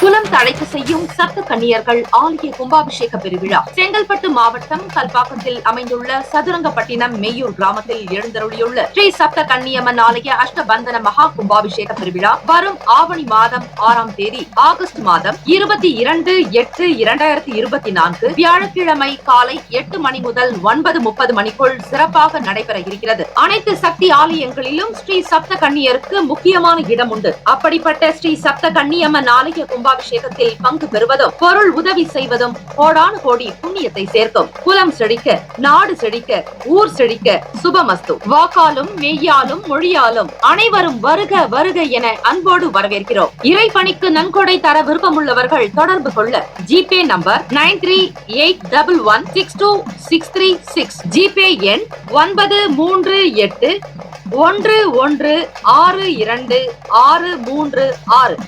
குலம் தழைக்க செய்யும் சப்த கன்னியர்கள் ஆலய கும்பாபிஷேக பெருவிழா செங்கல்பட்டு மாவட்டம் கல்பாக்கத்தில் அமைந்துள்ள சதுரங்கப்பட்டினம் மெய்யூர் கிராமத்தில் எழுந்தருளியுள்ள ஸ்ரீ சப்த கன்னியம்மன் ஆலய அஷ்டபந்தன மகா கும்பாபிஷேக பெருவிழா வரும் ஆவணி மாதம் 6ஆம் தேதி ஆகஸ்ட் மாதம் 22/8/2024 வியாழக்கிழமை காலை 8 மணி முதல் 9:30 மணிக்குள் சிறப்பாக நடைபெற இருக்கிறது. அனைத்து சக்தி ஆலயங்களிலும் ஸ்ரீ சப்த கன்னியருக்கு முக்கியமான இடம் உண்டு. அப்படிப்பட்ட ஸ்ரீ சப்த கன்னியம்மன் ஆலய கும்பாபிஷேகத்தில் பங்கு பெறுவதும் பொருள் உதவி செய்வதும் கோடானு கோடி புண்ணியத்தை சேர்க்கும். குலம் செழிக்க, நாடு செழிக்க, ஊர் செழிக்க சுபமஸ்து. வாக்காலும் மெய்யாலும் மொழியாலும் அனைவரும் வருக வருக என அன்போடு வரவேற்கிறோம். இறைப்பணிக்கு நன்கொடை தர விருப்பமுள்ளவர்கள் தொடர்பு கொள்ள ஜிபே நம்பர் 9381162636, ஜிபே எண் 9381162636.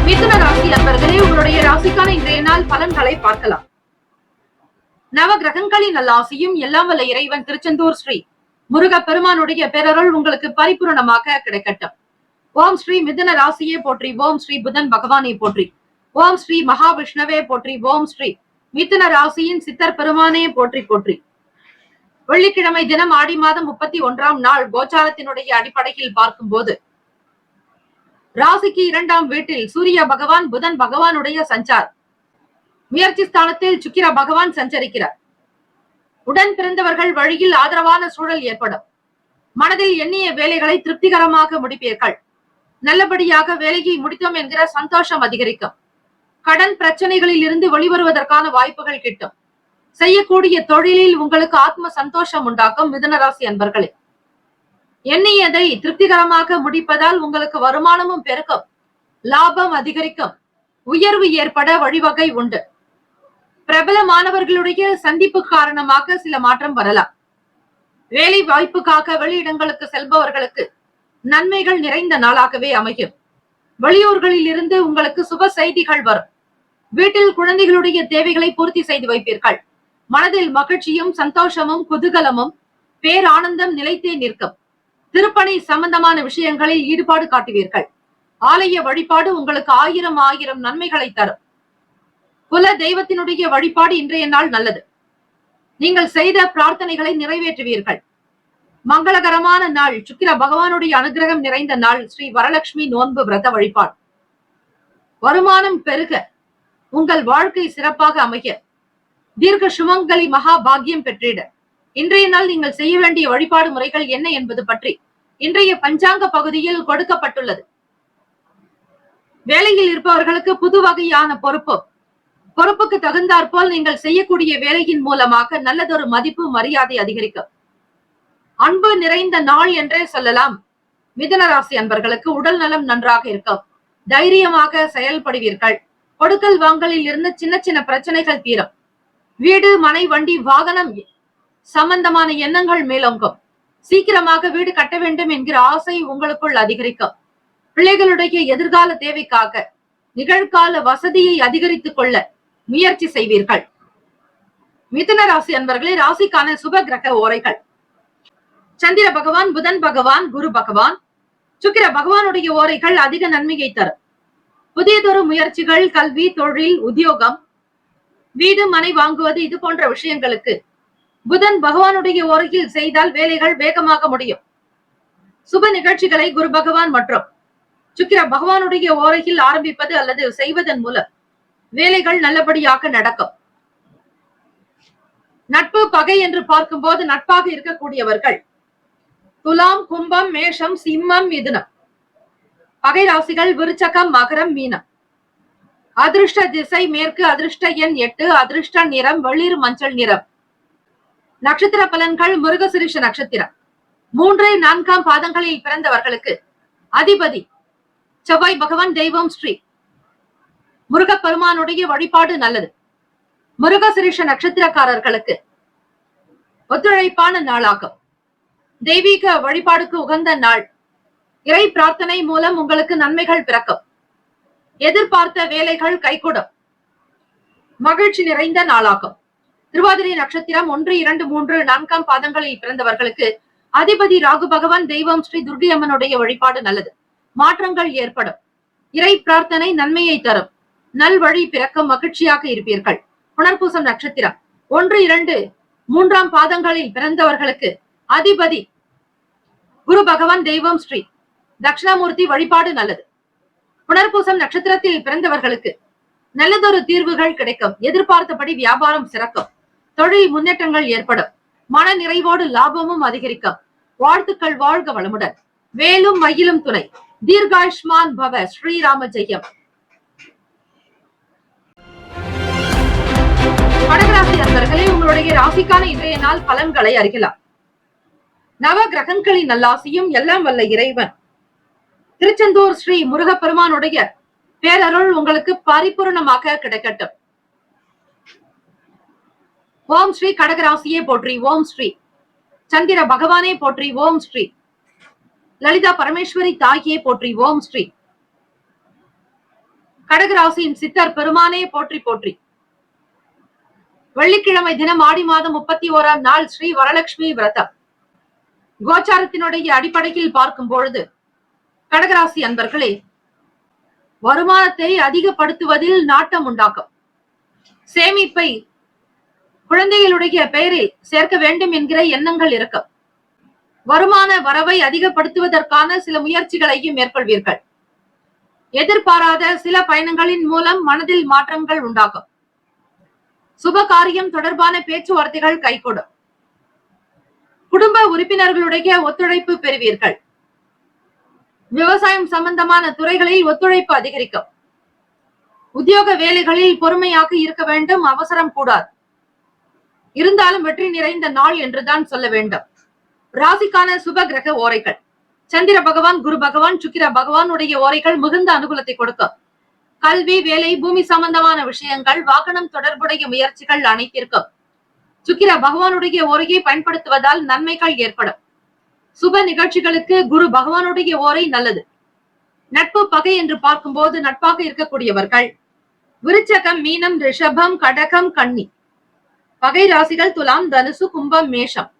மிதுன ராசி அன்பர்களே, உங்களுடைய ராசிக்கான இன்றைய நாள் பலன்களை பார்க்கலாம். நவ கிரகங்களின் நல்ல ஆசியும் எல்லாம் வல்ல இறைவன் திருச்செந்தூர் ஸ்ரீ முருக பெருமானுடைய பேரருள் உங்களுக்கு பரிபூரணமாக கிடைக்கட்டும். ஓம் ஸ்ரீ மிதுன ராசியே போற்றி. ஓம் ஸ்ரீ புதன் பகவானை போற்றி. ஓம் ஸ்ரீ மகாவிஷ்ணவே போற்றி. ஓம் ஸ்ரீ மிதுன ராசியின் சித்தர் பெருமானே போற்றி போற்றி. வெள்ளிக்கிழமை தினம் ஆடி மாதம் 31ஆம் நாள் கோச்சாரத்தினுடைய அடிப்படையில் பார்க்கும்போது ராசிக்கு 2ஆம் வீட்டில் சூரிய பகவான் புதன் பகவானுடைய சஞ்சார், முயற்சி ஸ்தானத்தில் சுக்கிர பகவான் சஞ்சரிக்கிறார். உடன் பிறந்தவர்கள் வழியில் ஆதரவான சூழல் ஏற்படும். மனதில் எண்ணிய வேலைகளை திருப்திகரமாக முடிப்பீர்கள். நல்லபடியாக வேலையை முடித்தோம் என்கிற சந்தோஷம் அதிகரிக்கும். கடன் பிரச்சனைகளில் இருந்து வெளிவருவதற்கான வாய்ப்புகள் கிட்டும். செய்யக்கூடிய தொழிலில் உங்களுக்கு ஆத்ம சந்தோஷம் உண்டாக்கும். மிதுன ராசி அன்பர்களே, எண்ணியதை திருப்திகரமாக முடிப்பதால் உங்களுக்கு வருமானமும் பெருக்கும், லாபம் அதிகரிக்கும், உயர்வு ஏற்பட வழிவகை உண்டு. பிரபலமானவர்களுடைய சந்திப்பு காரணமாக சில மாற்றம் வரலாம். வேலை வாய்ப்புக்காக வெளியிடங்களுக்கு செல்பவர்களுக்கு நன்மைகள் நிறைந்த நாளாகவே அமையும். வெளியூர்களில் இருந்து உங்களுக்கு சுப செய்திகள் வரும். வீட்டில் குழந்தைகளுடைய தேவைகளை பூர்த்தி செய்து வைப்பீர்கள். மனதில் மகிழ்ச்சியும் சந்தோஷமும் குதூகலமும் பேரானந்தம் நிலைத்தே நிற்கும். திருப்பணி சம்பந்தமான விஷயங்களில் ஈடுபாடு காட்டுவீர்கள். ஆலய வழிபாடு உங்களுக்கு ஆயிரம் நன்மைகளை தரும். குல தெய்வத்தினுடைய வழிபாடு இன்றைய நாள் நல்லது. நீங்கள் செய்த பிரார்த்தனைகளை நிறைவேற்றுவீர்கள். மங்களகரமான நாள். சுக்கிர பகவானுடைய அனுகிரகம் நிறைந்த நாள். ஸ்ரீ வரலட்சுமி நோன்பு விரத வழிபாடு. வருமானம் பெருக, உங்கள் வாழ்க்கை சிறப்பாக அமைய, தீர்க்க சுமங்கலி மகா பாக்கியம் பெற்றிட இன்றைய நாள் நீங்கள் செய்ய வேண்டிய வழிபாடு முறைகள் என்ன என்பது பற்றி இன்றைய பஞ்சாங்க பகுதியில் கொடுக்கப்பட்டுள்ளது. வேலையில் இருப்பவர்களுக்கு புது வகையான பொறுப்புக்கு தகுந்தாற்போல் நீங்கள் செய்யக்கூடிய வேலையின் மூலமாக நல்லதொரு மதிப்பு மரியாதை அதிகரிக்கும். அன்பு நிறைந்த நாள் என்றே சொல்லலாம். மிதுன ராசி அன்பர்களுக்கு உடல் நலம் நன்றாக இருக்கும். தைரியமாக செயல்படுவீர்கள். கொடுக்கல் வாங்கலில் இருந்து சின்ன சின்ன பிரச்சனைகள் தீரும். வீடு மனை வண்டி வாகனம் சம்பந்தமான எண்ணங்கள் மேலோங்கும். சீக்கிரமாக வீடு கட்ட வேண்டும் என்கிற ஆசை உங்களுக்குள் அதிகரிக்கும். பிள்ளைகளுடைய எதிர்கால தேவைக்காக நிகழ்கால வசதியை அதிகரித்துக் கொள்ள முயற்சி செய்வீர்கள். மிதுன ராசி அன்பர்களே, ராசிக்கான சுப கிரக ஓரைகள். சந்திர பகவான், புதன் பகவான், குரு பகவான், சுக்கிர பகவானுடைய ஓரைகள் அதிக நன்மையை தரும். புதியதொரு முயற்சிகள், கல்வி, தொழில், உத்தியோகம், வீடு மனை வாங்குவது இது போன்ற விஷயங்களுக்கு புதன் பகவானுடைய ஓரையில் செய்தால் வேலைகள் வேகமாக முடியும். சுப நிகழ்ச்சிகளை குரு பகவான் மற்றும் சுக்கிர பகவானுடைய ஓரையில் ஆரம்பிப்பது அல்லது செய்வதன் மூலம் வேலைகள் நல்லபடியாக நடக்கும். நட்பு பகை என்று பார்க்கும்போது நட்பாக இருக்கக்கூடியவர்கள் துலாம், கும்பம், மேஷம், சிம்மம், மிதுனம். பகை ராசிகள் விருச்சகம், மகரம், மீனம். அதிர்ஷ்ட திசை மேற்கு. அதிர்ஷ்ட எண் 8. அதிர்ஷ்ட நிறம் வெளிர் மஞ்சள் நிறம். நட்சத்திர பலன்கள். மிருகசிரிஷ நட்சத்திரம் 3, 4ஆம் பாதங்களில் பிறந்தவர்களுக்கு அதிபதி செவ்வாய் பகவான். தெய்வம் ஸ்ரீ முருகப்பெருமானுடைய வழிபாடு நல்லது. மிருகசிரிஷ நட்சத்திரக்காரர்களுக்கு ஒத்துழைப்பான நாளாகும். தெய்வீக வழிபாடுக்கு உகந்த நாள். இறை பிரார்த்தனை மூலம் உங்களுக்கு நன்மைகள் பிறக்கும். எதிர்பார்த்த வேலைகள் கைகூடும். மகிழ்ச்சி நிறைந்த நாளாகும். திருவாதிரை நட்சத்திரம் 1, 2, 3, 4ஆம் பாதங்களில் பிறந்தவர்களுக்கு அதிபதி ராகு பகவான். தெய்வம் ஸ்ரீ துர்க்கை அம்மனுடைய வழிபாடு நல்லது. மாற்றங்கள் ஏற்படும். இறை பிரார்த்தனை நன்மையை தரும். நல்வழி பிறக்கும். மகிழ்ச்சியாக இருப்பீர்கள். புனர்பூசம் நட்சத்திரம் 1, 2, 3ஆம் பாதங்களில் பிறந்தவர்களுக்கு அதிபதி குரு பகவான். தெய்வம் ஸ்ரீ தட்சிணாமூர்த்தி வழிபாடு நல்லது. புனர்பூசம் நட்சத்திரத்தில் பிறந்தவர்களுக்கு நல்லதொரு தீர்வுகள் கிடைக்கும். எதிர்பார்த்தபடி வியாபாரம் சிறக்கும். தொழில் முன்னேற்றங்கள் ஏற்படும். மன நிறைவோடு லாபமும் அதிகரிக்கும். வாழ்த்துக்கள். வாழ்க வளமுடன். வேலும் மயிலும் துணை. தீர்காயுஷ்மான் பவ. ஸ்ரீராம ஜெயம். கடகராசி நண்பர்களே, உங்களுடைய ராசிக்கான இன்றைய நாள் பலன்களை அறியலாம். நவ கிரகங்களின் நல்லாசியும் எல்லாம் வல்ல இறைவன் திருச்செந்தூர் ஸ்ரீ முருகப்பெருமானுடைய பேரருள் உங்களுக்கு பரிபூர்ணமாக கிடைக்கட்டும். ஓம் ஸ்ரீ கடகராசியே போற்றி. ஓம் ஸ்ரீ சந்திர பகவானே போற்றி. ஓம் ஸ்ரீ லலிதா பரமேஸ்வரி தாயே போற்றி. ஓம் ஸ்ரீ கடகராசியின் சித்தர் பெருமானே போற்றி போற்றி. வெள்ளிக்கிழமை தினம் ஆடி மாதம் 31ஆம் நாள் ஸ்ரீ வரலட்சுமி விரதம். கோச்சாரத்தினுடைய அடிப்படையில் பார்க்கும் பொழுது கடகராசி அன்பர்களே, வருமானத்தை அதிகப்படுத்துவதில் நாட்டம் உண்டாக்கும். சேமிப்பை குழந்தைகளுடைய பெயரில் சேர்க்க வேண்டும் என்கிற எண்ணங்கள் இருக்கும். வருமான வரவை அதிகப்படுத்துவதற்கான சில முயற்சிகளையும் மேற்கொள்வீர்கள். எதிர்பாராத சில பயணங்களின் மூலம் மனதில் மாற்றங்கள் உண்டாகும். சுப காரியம் தொடர்பான பேச்சுவார்த்தைகள் கைகூடும். குடும்ப உறுப்பினர்களுடைய ஒத்துழைப்பு பெறுவீர்கள். விவசாயம் சம்பந்தமான துறைகளில் ஒத்துழைப்பு அதிகரிக்கும். உத்தியோக வேலைகளில் பொறுமையாக இருக்க வேண்டும், அவசரம் கூடாது. இருந்தாலும் வெற்றி நிறைந்த நாள் என்றுதான் சொல்ல வேண்டும். ராசிக்கான சுப கிரக ஓரைகள்: சந்திர பகவான், குரு பகவான், சுக்கிர பகவான் உடைய ஓரைகள் மிகுந்த அனுகூலத்தை கொடுக்கும். கல்வி, வேலை, பூமி சம்பந்தமான விஷயங்கள், வாகனம் தொடர்புடைய முயற்சிகள் அனைத்திற்கும் சுக்கிர பகவானுடைய ஓரையை பயன்படுத்துவதால் நன்மைகள் ஏற்படும். சுப நிகழ்ச்சிகளுக்கு குரு பகவானுடைய ஓரை நல்லது. நட்பு பகை என்று பார்க்கும்போது நட்பாக இருக்கக்கூடியவர்கள் விருச்சகம், மீனம், ரிஷபம், கடகம், கன்னி. பகை ராசிகள் துலாம், தனுசு, கும்பம், மேஷம்.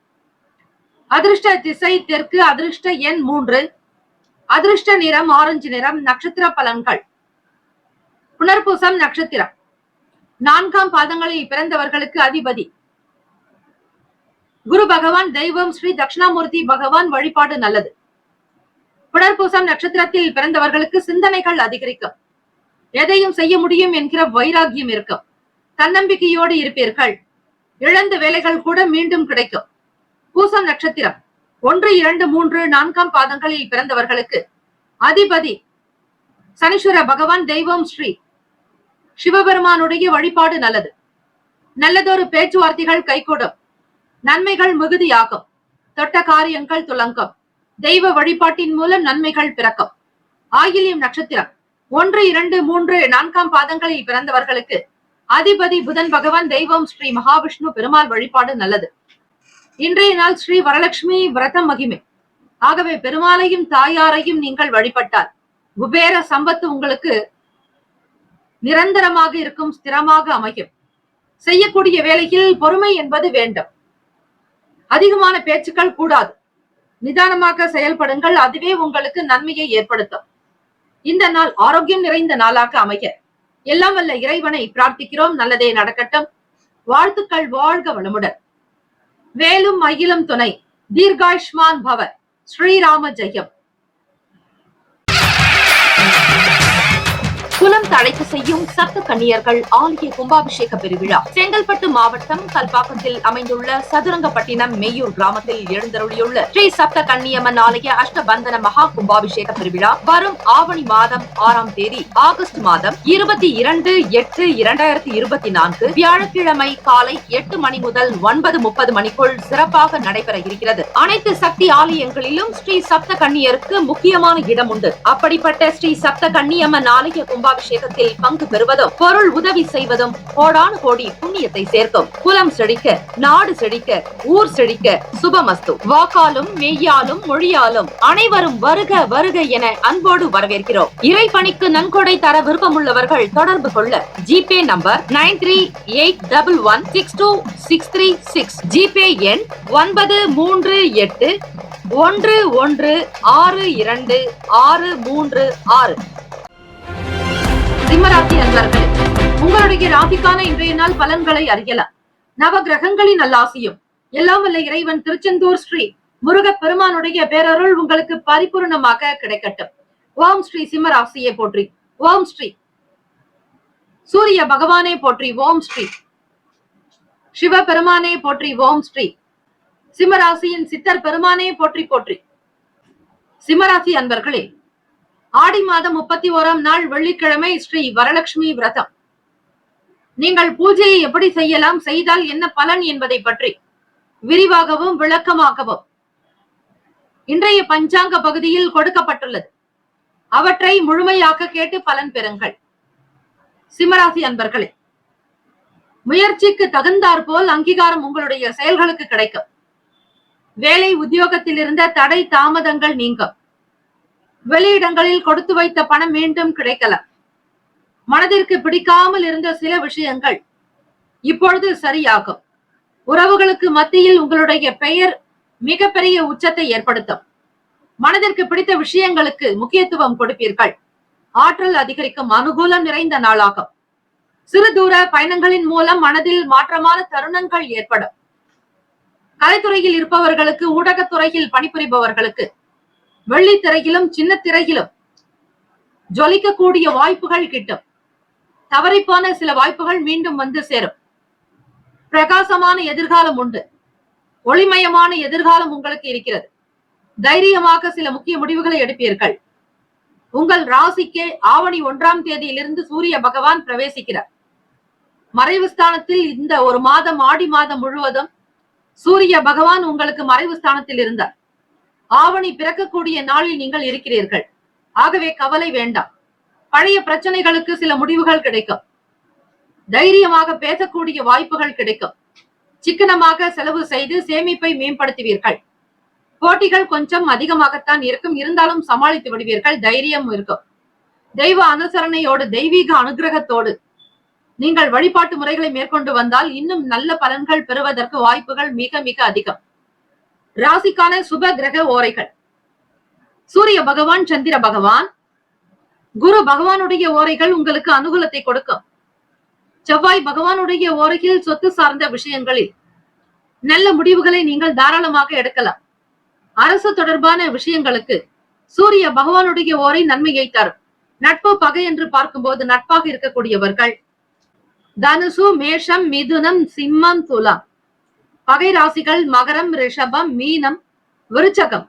அதிர்ஷ்ட திசை தெற்கு. அதிர்ஷ்ட எண் 3. அதிர்ஷ்ட நிறம் ஆரஞ்சு நிறம். நட்சத்திர பலன்கள்: புனர்பூசம் நட்சத்திரம் 4ஆம் பாதங்களில் பிறந்தவர்களுக்கு அதிபதி குரு பகவான். தெய்வம் ஸ்ரீ தட்சிணாமூர்த்தி பகவான் வழிபாடு நல்லது. புனர்பூசம் நட்சத்திரத்தில் பிறந்தவர்களுக்கு சிந்தனைகள் அதிகரிக்கும். எதையும் செய்ய முடியும் என்கிற வைராகியம் இருக்கும். தன்னம்பிக்கையோடு இருப்பீர்கள். இழந்த வேலைகள் கூட மீண்டும் கிடைக்கும். பூசம் நட்சத்திரம் 1, 2, 3, 4ஆம் பாதங்களில் பிறந்தவர்களுக்கு அதிபதி சனீஸ்வர பகவான். தெய்வம் ஸ்ரீ சிவபெருமானுடைய வழிபாடு நல்லது. நல்லதொரு பேச்சுவார்த்தைகள் கைகூடும். நன்மைகள் மிகுதியாகும். தொட்ட காரியங்கள் துலங்கும். தெய்வ வழிபாட்டின் மூலம் நன்மைகள் பிறக்கும். ஆயில்யம் நட்சத்திரம் 1, 2, 3, 4ஆம் பாதங்களில் பிறந்தவர்களுக்கு அதிபதி புதன் பகவான். தெய்வம் ஸ்ரீ மகாவிஷ்ணு பெருமாள் வழிபாடு நல்லது. இன்றைய நாள் ஸ்ரீ வரலட்சுமி விரதம் மகிமை. ஆகவே பெருமாளையும் தாயாரையும் நீங்கள் வழிபட்டால் குபேர சம்பத்து உங்களுக்கு நிரந்தரமாக இருக்கும், ஸ்திரமாக அமையும். செய்யக்கூடிய வேலையில் பொறுமை என்பது வேண்டும். அதிகமான பேச்சுக்கள் கூடாது. நிதானமாக செயல்படுங்கள். அதுவே உங்களுக்கு நன்மையை ஏற்படுத்தும். இந்த நாள் ஆரோக்கியம் நிறைந்த நாளாக அமைய எல்லாம் வல்ல இறைவனை பிரார்த்திக்கிறோம். நல்லதே நடக்கட்டும். வாழ்த்துக்கள். வாழ்க வளமுடன். வேலும் மயிலும் துணை. தீர்காயுஷ்மான் பவ. ஸ்ரீராம ஜெயம். குலம் தழைத்து செய்யும் சப்த கன்னியர்கள் ஆலய கும்பாபிஷேக பெருவிழா செங்கல்பட்டு மாவட்டம் கல்பாக்கத்தில் அமைந்துள்ள சதுரங்கப்பட்டினம் மெய்யூர் கிராமத்தில் எழுந்தருளியுள்ள ஸ்ரீ சப்த கன்னியம்மன் ஆலய அஷ்டபந்தன மகா கும்பாபிஷேக பெருவிழா வரும் ஆவணி மாதம் 6ஆம் தேதி ஆகஸ்ட் மாதம் 22/8/2024 வியாழக்கிழமை காலை 8 மணி முதல் 9:30 மணிக்குள் சிறப்பாக நடைபெற இருக்கிறது. அனைத்து சக்தி ஆலயங்களிலும் ஸ்ரீ சப்த கன்னியருக்கு முக்கியமான இடம் உண்டு. அப்படிப்பட்ட ஸ்ரீ சப்த கன்னியம்மன் ஆலய கும்பாபிஷேகத்தில் பங்கு பெறுவதும் பொருள் உதவி செய்வதும் கோடானு கோடி புண்ணியத்தை சேர்க்கும். குலம் செழிக்க, நாடு செழிக்க, ஊர் செழிக்க. சுபமஸ்து. வாக்காலும் மெய்யாலும் மொழியாலும் அனைவரும் வருக வருக என அன்போடு வரவேற்கிறோம். இறைப்பணிக்கு நன்கொடை தர விருப்பமுள்ளவர்கள் தொடர்பு கொள்ள ஜிபே நம்பர் 9381162636. ஜிபே எண் 938111626336. சிம்மராசி அன்பர்களே, உங்களுடைய ராசிக்கான இன்றைய நாள் பலன்களை அறியலாம். நவ கிரகங்களின் நல்லாசியும் எல்லாம் வல்ல இறைவன் திருச்செந்தூர் ஸ்ரீ முருக பெருமானுடைய பேரருள் உங்களுக்கு பரிபூர்ணமாக கிடைக்கட்டும். ஓம் ஸ்ரீ சிம்மராசியை போற்றி. ஓம் ஸ்ரீ சூரிய பகவானே போற்றி. ஓம் ஸ்ரீ சிவ பெருமானே போற்றி. ஓம் ஸ்ரீ சிம்மராசியின் சித்தர் பெருமானே போற்றி போற்றி. சிம்மராசி அன்பர்களே, ஆடி மாதம் 31ஆம் நாள் வெள்ளிக்கிழமை ஸ்ரீ வரலட்சுமி விரதம். நீங்கள் பூஜையை எப்படி செய்யலாம், செய்தால் என்ன பலன் என்பதை பற்றி விரிவாகவும் விளக்கமாகவும் இன்றைய பஞ்சாங்க பகுதியில் கொடுக்கப்பட்டுள்ளது. அவற்றை முழுமையாக கேட்டு பலன் பெறுங்கள். சிம்மராசி அன்பர்களே, முயற்சிக்கு தகுந்தாற் போல் அங்கீகாரம் உங்களுடைய செயல்களுக்கு கிடைக்கும். வேலை உத்தியோகத்தில் இருந்த தடை தாமதங்கள் நீங்கும். வெளியிடங்களில் கொடுத்து வைத்த பணம் மீண்டும் கிடைக்கலாம். மனதிற்கு பிடிக்காமல் இருந்த சில விஷயங்கள் இப்பொழுது சரியாகும். உறவுகளுக்கு மத்தியில் உங்களுடைய பெயர் மிகப்பெரிய உச்சத்தை ஏற்படுத்தும். மனதிற்கு பிடித்த விஷயங்களுக்கு முக்கியத்துவம் கொடுப்பீர்கள். ஆற்றல் அதிகரிக்கும். அனுகூலம் நிறைந்த நாளாகும். சிறு தூர பயணங்களின் மூலம் மனதில் மாற்றமான தருணங்கள் ஏற்படும். கலைத்துறையில் இருப்பவர்களுக்கு, ஊடகத்துறையில் பணிபுரிபவர்களுக்கு வெள்ளித்திரையிலும் சின்ன திரையிலும் ஜொலிக்கக்கூடிய வாய்ப்புகள் கிட்டும். தவறிப்பான சில வாய்ப்புகள் மீண்டும் வந்து சேரும். பிரகாசமான எதிர்காலம் உண்டு. ஒளிமயமான எதிர்காலம் உங்களுக்கு இருக்கிறது. தைரியமாக சில முக்கிய முடிவுகளை எடுப்பீர்கள். உங்கள் ராசிக்கே ஆவணி 1ஆம் தேதியிலிருந்து சூரிய பகவான் பிரவேசிக்கிறார். மறைவு ஸ்தானத்தில் இந்த ஒரு மாதம், ஆடி மாதம் முழுவதும் சூரிய பகவான் உங்களுக்கு மறைவு ஸ்தானத்தில் இருந்தார். ஆவணி பிறக்கக்கூடிய நாளில் நீங்கள் இருக்கிறீர்கள். ஆகவே கவலை வேண்டாம். பழைய பிரச்சனைகளுக்கு சில முடிவுகள் கிடைக்கும். தைரியமாக பேசக்கூடிய வாய்ப்புகள் கிடைக்கும். சிக்கனமாக செலவு செய்து சேமிப்பை மேம்படுத்துவீர்கள். போட்டிகள் கொஞ்சம் அதிகமாகத்தான் இருக்கும். இருந்தாலும் சமாளித்து விடுவீர்கள். தைரியம் இருக்கும். தெய்வ அனுசரணையோடு, தெய்வீக அனுகிரகத்தோடு நீங்கள் வழிபாட்டு முறைகளை மேற்கொண்டு வந்தால் இன்னும் நல்ல பலன்கள் பெறுவதற்கு வாய்ப்புகள் மிக மிக அதிகம். ராசிக்கான சுப கிரக ஓரைகள்: சூரிய பகவான், சந்திர பகவான், குரு பகவானுடைய ஓரைகள் உங்களுக்கு அனுகூலத்தை கொடுக்கும். செவ்வாய் பகவானுடைய ஓரையில் சொத்து சார்ந்த விஷயங்களில் நல்ல முடிவுகளை நீங்கள் தாராளமாக எடுக்கலாம். அரசு தொடர்பான விஷயங்களுக்கு சூரிய பகவானுடைய ஓரை நன்மையை தரும். நட்பு பகை என்று பார்க்கும்போது நட்பாக இருக்கக்கூடியவர்கள் தனுசு, மேஷம், மிதுனம், சிம்மம், துலாம். பகை ராசிகள் மகரம், ரிஷபம், மீனம், விருச்சகம்.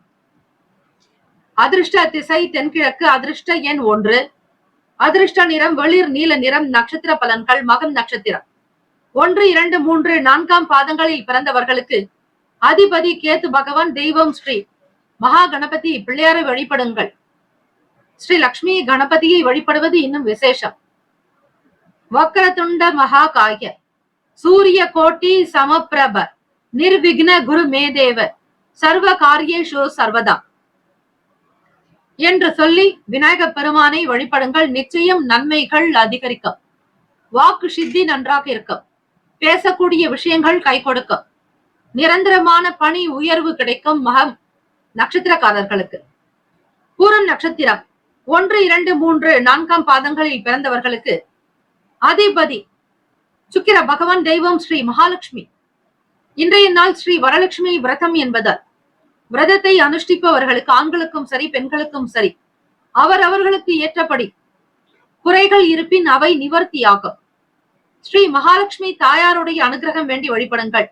அதிர்ஷ்ட திசை தென்கிழக்கு. அதிர்ஷ்ட எண் 1. அதிர்ஷ்ட நிறம் வெளிர் நீல நிறம். நட்சத்திர பலன்கள்: மகம் நட்சத்திரம் 1, 2, 3, 4ஆம் பாதங்களில் பிறந்தவர்களுக்கு அதிபதி கேத்து பகவான். தெய்வம் ஸ்ரீ மகா கணபதி பிள்ளையாரை வழிபடுங்கள். ஸ்ரீ லட்சுமி கணபதியை வழிபடுவது இன்னும் விசேஷம். வக்ரதுண்ட மகா காய சூரிய கோட்டி சமப்பிரப நிர்விக்ன குரு மேதேவ சர்வ காரியேஷு சர்வதா என்று சொல்லி விநாயக பெருமானை வழிபடுங்கள். நிச்சயம் நன்மைகள் அதிகரிக்கும். வாக்கு சித்தி நன்றாக இருக்கும். பேசக்கூடிய விஷயங்கள் கை கொடுக்கும். நிரந்தரமான பணி உயர்வு கிடைக்கும். மகம் நட்சத்திரக்காரர்களுக்கு பூரம் நட்சத்திரம் 1, 2, 3, 4ஆம் பாதங்களில் பிறந்தவர்களுக்கு அதிபதி சுக்கிர பகவான். தெய்வம் ஸ்ரீ மகாலட்சுமி. இன்றைய நாள் ஸ்ரீ வரலட்சுமி விரதம் என்பதால் விரதத்தை அனுஷ்டிப்பவர்களுக்கு, ஆண்களுக்கும் சரி பெண்களுக்கும் சரி, அவர்களுக்கு ஏற்றபடி குறைகள் இருப்பின் அவை நிவர்த்தியாகும். ஸ்ரீ மகாலட்சுமி தாயாருடைய அனுகிரகம் வேண்டி வழிபடுங்கள்.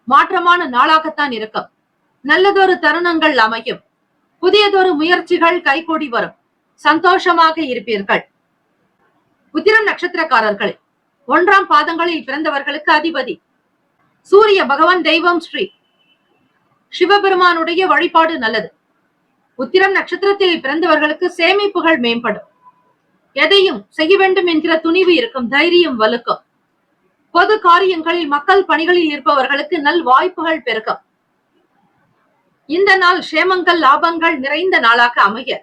மாற்றமான நாளாகத்தான் இருக்கும். நல்லதொரு தருணங்கள் அமையும். புதியதொரு முயற்சிகள் கைகூடி வரும். சந்தோஷமாக இருப்பீர்கள். உத்திரம் நட்சத்திரக்காரர்கள் 1ஆம் பாதங்களில் பிறந்தவர்களுக்கு அதிபதி சூரிய பகவான். தெய்வம் ஸ்ரீ சிவபெருமானுடைய வழிபாடு நல்லது. உத்திரம் நட்சத்திரத்தில் பிறந்தவர்களுக்கு சேமிப்புகள் மேம்படும். எதையும் செய்ய வேண்டும் என்கிற துணிவு இருக்கும். தைரியம் வலுக்கும். பொது காரியங்களில், மக்கள் பணிகளில் இருப்பவர்களுக்கு நல் வாய்ப்புகள் பெருக்கும். இந்த நாள் சேமங்கள், லாபங்கள் நிறைந்த நாளாக அமைய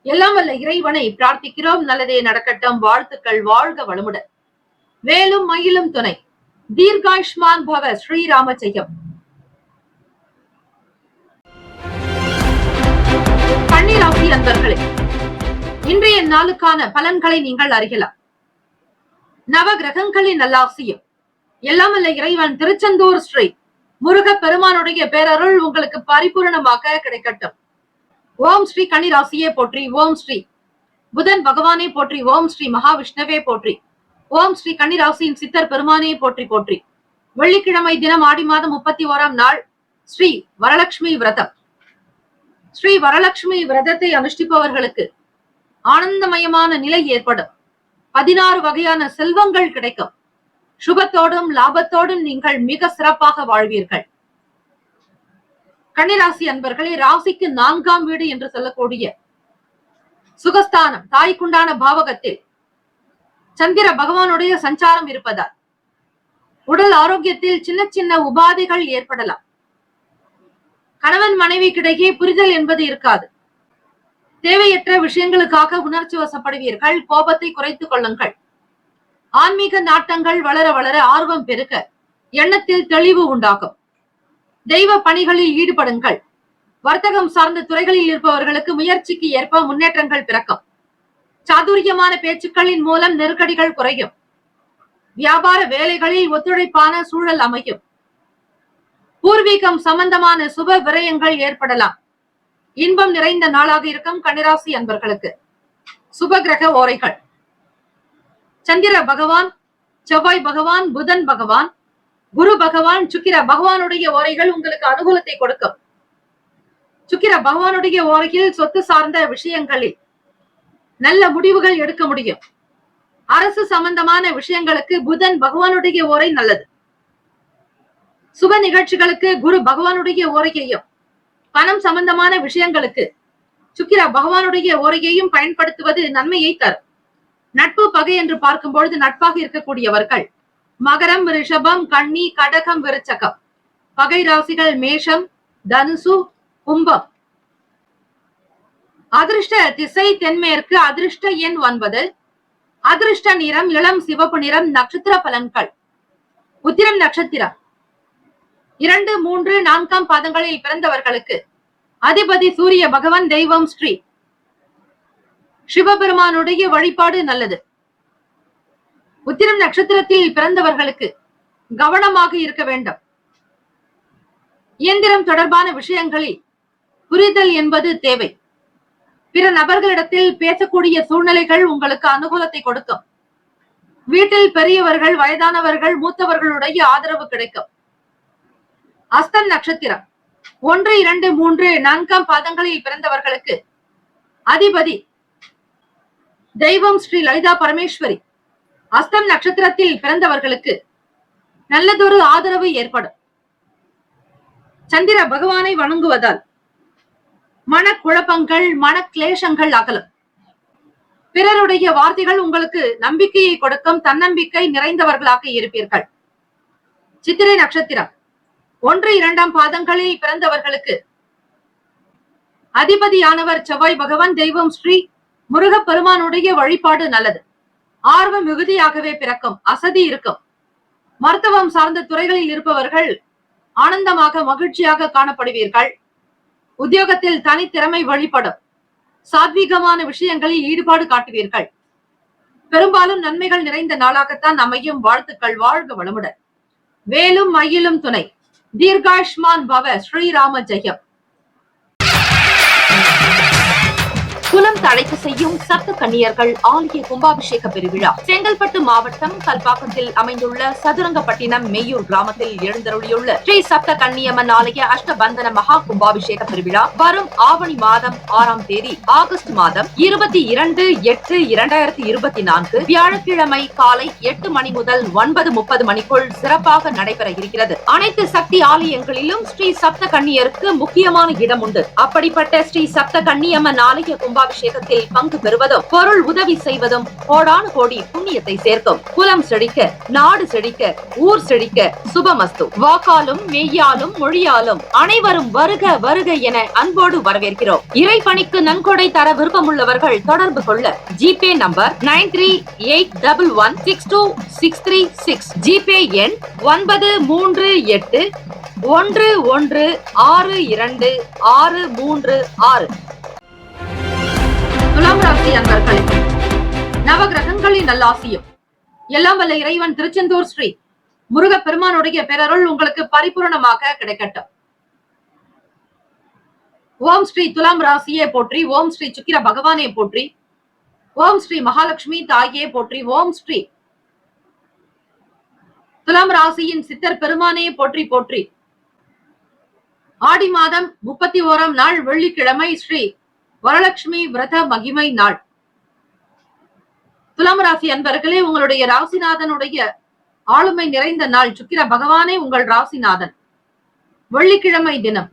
எல்லாம் வல்ல இறைவனை பிரார்த்திக்கிறோம். நல்லதே நடக்கட்டும். வாழ்த்துக்கள். வாழ்க வளமுடன். வேலும் மயிலும் துணை. தீர்காயுஷ்மான் பவ. ஸ்ரீராம ஜெயம். கன்னி ராசி அன்பர்களே, இன்றைய நாளுக்கான பலன்களை நீங்கள் அறியலாம். நவ கிரகங்களின் நல்லாசியும் எல்லாம் வல்ல இறைவன் திருச்செந்தூர் ஸ்ரீ முருக பெருமானுடைய பேரருள் உங்களுக்கு பரிபூர்ணமாக கிடைக்கட்டும். ஓம் ஸ்ரீ கன்னி ராசியே போற்றி. ஓம் ஸ்ரீ புதன் பகவானே போற்றி. ஓம் ஸ்ரீ மகாவிஷ்ணுவே போற்றி. ஓம் ஸ்ரீ கன்னி ராசியின் சித்தர் பெருமானே போற்றி போற்றி. வெள்ளிக்கிழமை தினம் ஆடி மாதம் 31ஆம் நாள் ஸ்ரீ வரலட்சுமி விரதம். ஸ்ரீ வரலட்சுமி விரதத்தை அனுஷ்டிப்பவர்களுக்கு ஆனந்தமயமான நிலை ஏற்படும். 16 வகையான செல்வங்கள் கிடைக்கும். சுபத்தோடும் லாபத்தோடும் நீங்கள் மிக சிறப்பாக வாழ்வீர்கள். கன்னிராசி அன்பர்களே, ராசிக்கு 4ஆம் வீடு என்று சொல்லக்கூடிய சுகஸ்தானம், தாய்க்குண்டான பாவகத்தில் சந்திர பகவானுடைய சஞ்சாரம் இருப்பதால் உடல் ஆரோக்கியத்தில் சின்ன சின்ன உபாதைகள் ஏற்படலாம். கணவன் மனைவிக்கிடையே புரிதல் என்பது இருக்காது. தேவையற்ற விஷயங்களுக்காக உணர்ச்சி வசப்படுவீர்கள். கோபத்தை குறைத்துக் கொள்ளுங்கள். ஆன்மீக நாட்டங்கள் வளர வளர ஆர்வம் பெருக எண்ணத்தில் தெளிவு உண்டாகும். தெய்வ பணிகளில் ஈடுபடுங்கள். வர்த்தகம் சார்ந்த துறைகளில் இருப்பவர்களுக்கு முயற்சிக்கு ஏற்ப முன்னேற்றங்கள் பிறக்கும். சாதுரியமான பேச்சுக்களின் மூலம் நெருக்கடிகள் குறையும். வியாபார வேலைகளில் ஒத்துழைப்பான சூழல் அமையும். பூர்வீகம் சம்பந்தமான சுப விரயங்கள் ஏற்படலாம். இன்பம் நிறைந்த நாளாக இருக்கும் கன்னிராசி அன்பர்களுக்கு. சுப கிரக ஓரைகள்: சந்திர பகவான், செவ்வாய் பகவான், புதன் பகவான், குரு பகவான், சுக்கிர பகவானுடைய ஓரைகள் உங்களுக்கு அனுகூலத்தை கொடுக்கும். சுக்கிர பகவானுடைய ஓரையில் சொத்து சார்ந்த விஷயங்களில் நல்ல முடிவுகள் எடுக்க முடியும். அரசு சம்பந்தமான விஷயங்களுக்கு புதன் பகவானுடைய ஓரை நல்லது. சுப நிகழ்ச்சிகளுக்கு குரு பகவானுடைய ஓரையையும், பணம் சம்பந்தமான விஷயங்களுக்கு சுக்கிர பகவானுடைய ஓரையையும் பயன்படுத்துவது நன்மையை தரும். நட்பு பகை என்று பார்க்கும் பொழுது நட்பாக இருக்கக்கூடியவர்கள் மகரம், ரிஷபம், கன்னி, கடகம், விருச்சகம். பகை ராசிகள் மேஷம், தனுசு, கும்பம். அதிர்ஷ்ட திசை தென்மேற்கு. அதிர்ஷ்ட எண் 9. அதிர்ஷ்ட நிறம் இளம் சிவப்பு நிறம். நட்சத்திர பலன்கள்: உத்திரம் நட்சத்திரம் 2, 3, 4 பாதங்களில் பிறந்தவர்களுக்கு அதிபதி சூரிய பகவான். தெய்வம் ஸ்ரீ சிவபெருமானுடைய வழிபாடு நல்லது. உத்திரம் நட்சத்திரத்தில் பிறந்தவர்களுக்கு கவனமாக இருக்க வேண்டும். இயந்திரம் தொடர்பான விஷயங்களில் புரிதல் என்பது தேவை. பிற நபர்களிடத்தில் பேசக்கூடிய சூழ்நிலைகள் உங்களுக்கு அனுகூலத்தை கொடுக்கும். வீட்டில் பெரியவர்கள், வயதானவர்கள், மூத்தவர்களுடைய ஆதரவு கிடைக்கும். அஸ்தம் நட்சத்திரம் 1, 2, 3, 4 பாதங்களில் பிறந்தவர்களுக்கு அதிபதி தெய்வம் ஸ்ரீ லலிதா பரமேஸ்வரி. அஸ்தம் நட்சத்திரத்தில் பிறந்தவர்களுக்கு நல்லதொரு ஆதரவு ஏற்படும். சந்திர பகவானை வணங்குவதால் மனக்குழப்பங்கள், மன கிளேசங்கள் அகலும். பிறருடைய வார்த்தைகள் உங்களுக்கு நம்பிக்கையை கொடுக்கும். தன்னம்பிக்கை நிறைந்தவர்களாக இருப்பீர்கள். சித்திரை நட்சத்திரம் 1, 2 பாதங்களில் பிறந்தவர்களுக்கு அதிபதியானவர் செவ்வாய் பகவான். தெய்வம் ஸ்ரீ முருகப்பெருமானுடைய வழிபாடு நல்லது. ஆர்வம் மிகுதியாகவே பிறக்கும். அசதி இருக்கும். மருத்துவம் சார்ந்த துறைகளில் இருப்பவர்கள் ஆனந்தமாக, மகிழ்ச்சியாக காணப்படுவீர்கள். உத்தியோகத்தில் தனித்திறமை வெளிப்படும். சாத்வீகமான விஷயங்களில் ஈடுபாடு காட்டுவீர்கள். பெரும்பாலும் நன்மைகள் நிறைந்த நாளாகத்தான் அமையும். வாழ்த்துக்கள். வாழ்க வளமுடன். வேலும் மயிலும் துணை. தீர்காயுஷ்மான் பவ. ஸ்ரீராம ஜெயம். குலம் தழைப்பு செய்யும் சப்த கன்னியர்கள் ஆலய கும்பாபிஷேக பெருவிழா செங்கல்பட்டு மாவட்டம் கல்பாக்கத்தில் அமைந்துள்ள சதுரங்கப்பட்டினம் மெய்யூர் கிராமத்தில் எழுந்தருளியுள்ள ஸ்ரீ சப்த கன்னியம்மன் ஆலய அஷ்டபந்தன மகா கும்பாபிஷேக பெருவிழா வரும் ஆவணி மாதம் 6ஆம் தேதி ஆகஸ்ட் மாதம் 22/8/2024 வியாழக்கிழமை காலை 8 மணி முதல் 9:30 மணிக்குள் சிறப்பாக நடைபெற இருக்கிறது. அனைத்து சக்தி ஆலயங்களிலும் ஸ்ரீ சப்த கன்னியருக்கு முக்கியமான இடம் உண்டு. அப்படிப்பட்ட ஸ்ரீ சப்த கன்னியம்மன் ஆலய கும்பாபிஷேகத்தில் பங்கு பெறுவதும், பொருள் உதவி செய்வதும் கோடானு கோடி புண்ணியத்தை சேர்க்கும். குலம் செழிக்க, நாடு செழிக்க, ஊர் செழிக்க. சுபமஸ்து. வாக்காலும் மெய்யாலும் மொழியாலும் அனைவரும் வருக வருக என அன்போடு வரவேற்கிறோம். இறைப்பணிக்கு நன்கொடை தர விருப்பமுள்ளவர்கள் தொடர்பு கொள்ள ஜிபே நம்பர் 9381162636. ஜிபே எண் 9381162636. துலாம் ராசி அன்பர்களே, நவகிரகங்களின் நல்லாசியும் எல்லாம் வல்ல இறைவன் திருச்செந்தூர் ஸ்ரீ முருகப்பெருமானுடைய பேரருள் உங்களுக்கு பரிபூர்ணமாக கிடைக்கட்டும். ஓம் ஸ்ரீ துலாம் ராசியே போற்றி. ஓம் ஸ்ரீ சுக்கிர பகவானே போற்றி. ஓம் ஸ்ரீ மகாலட்சுமி தாயே போற்றி. ஓம் ஸ்ரீ துலாம் ராசியின் சித்தர் பெருமானே போற்றி போற்றி. ஆடி மாதம் 31ஆம் நாள் வெள்ளிக்கிழமை ஸ்ரீ வரலட்சுமி விரத மகிமை நாள். துலாம் ராசி அன்பர்களே, உங்களுடைய ராசிநாதனுடைய ஆளுமை நிறைந்த நாள். சுக்கிர பகவானே உங்கள் ராசிநாதன். வெள்ளிக்கிழமை தினம்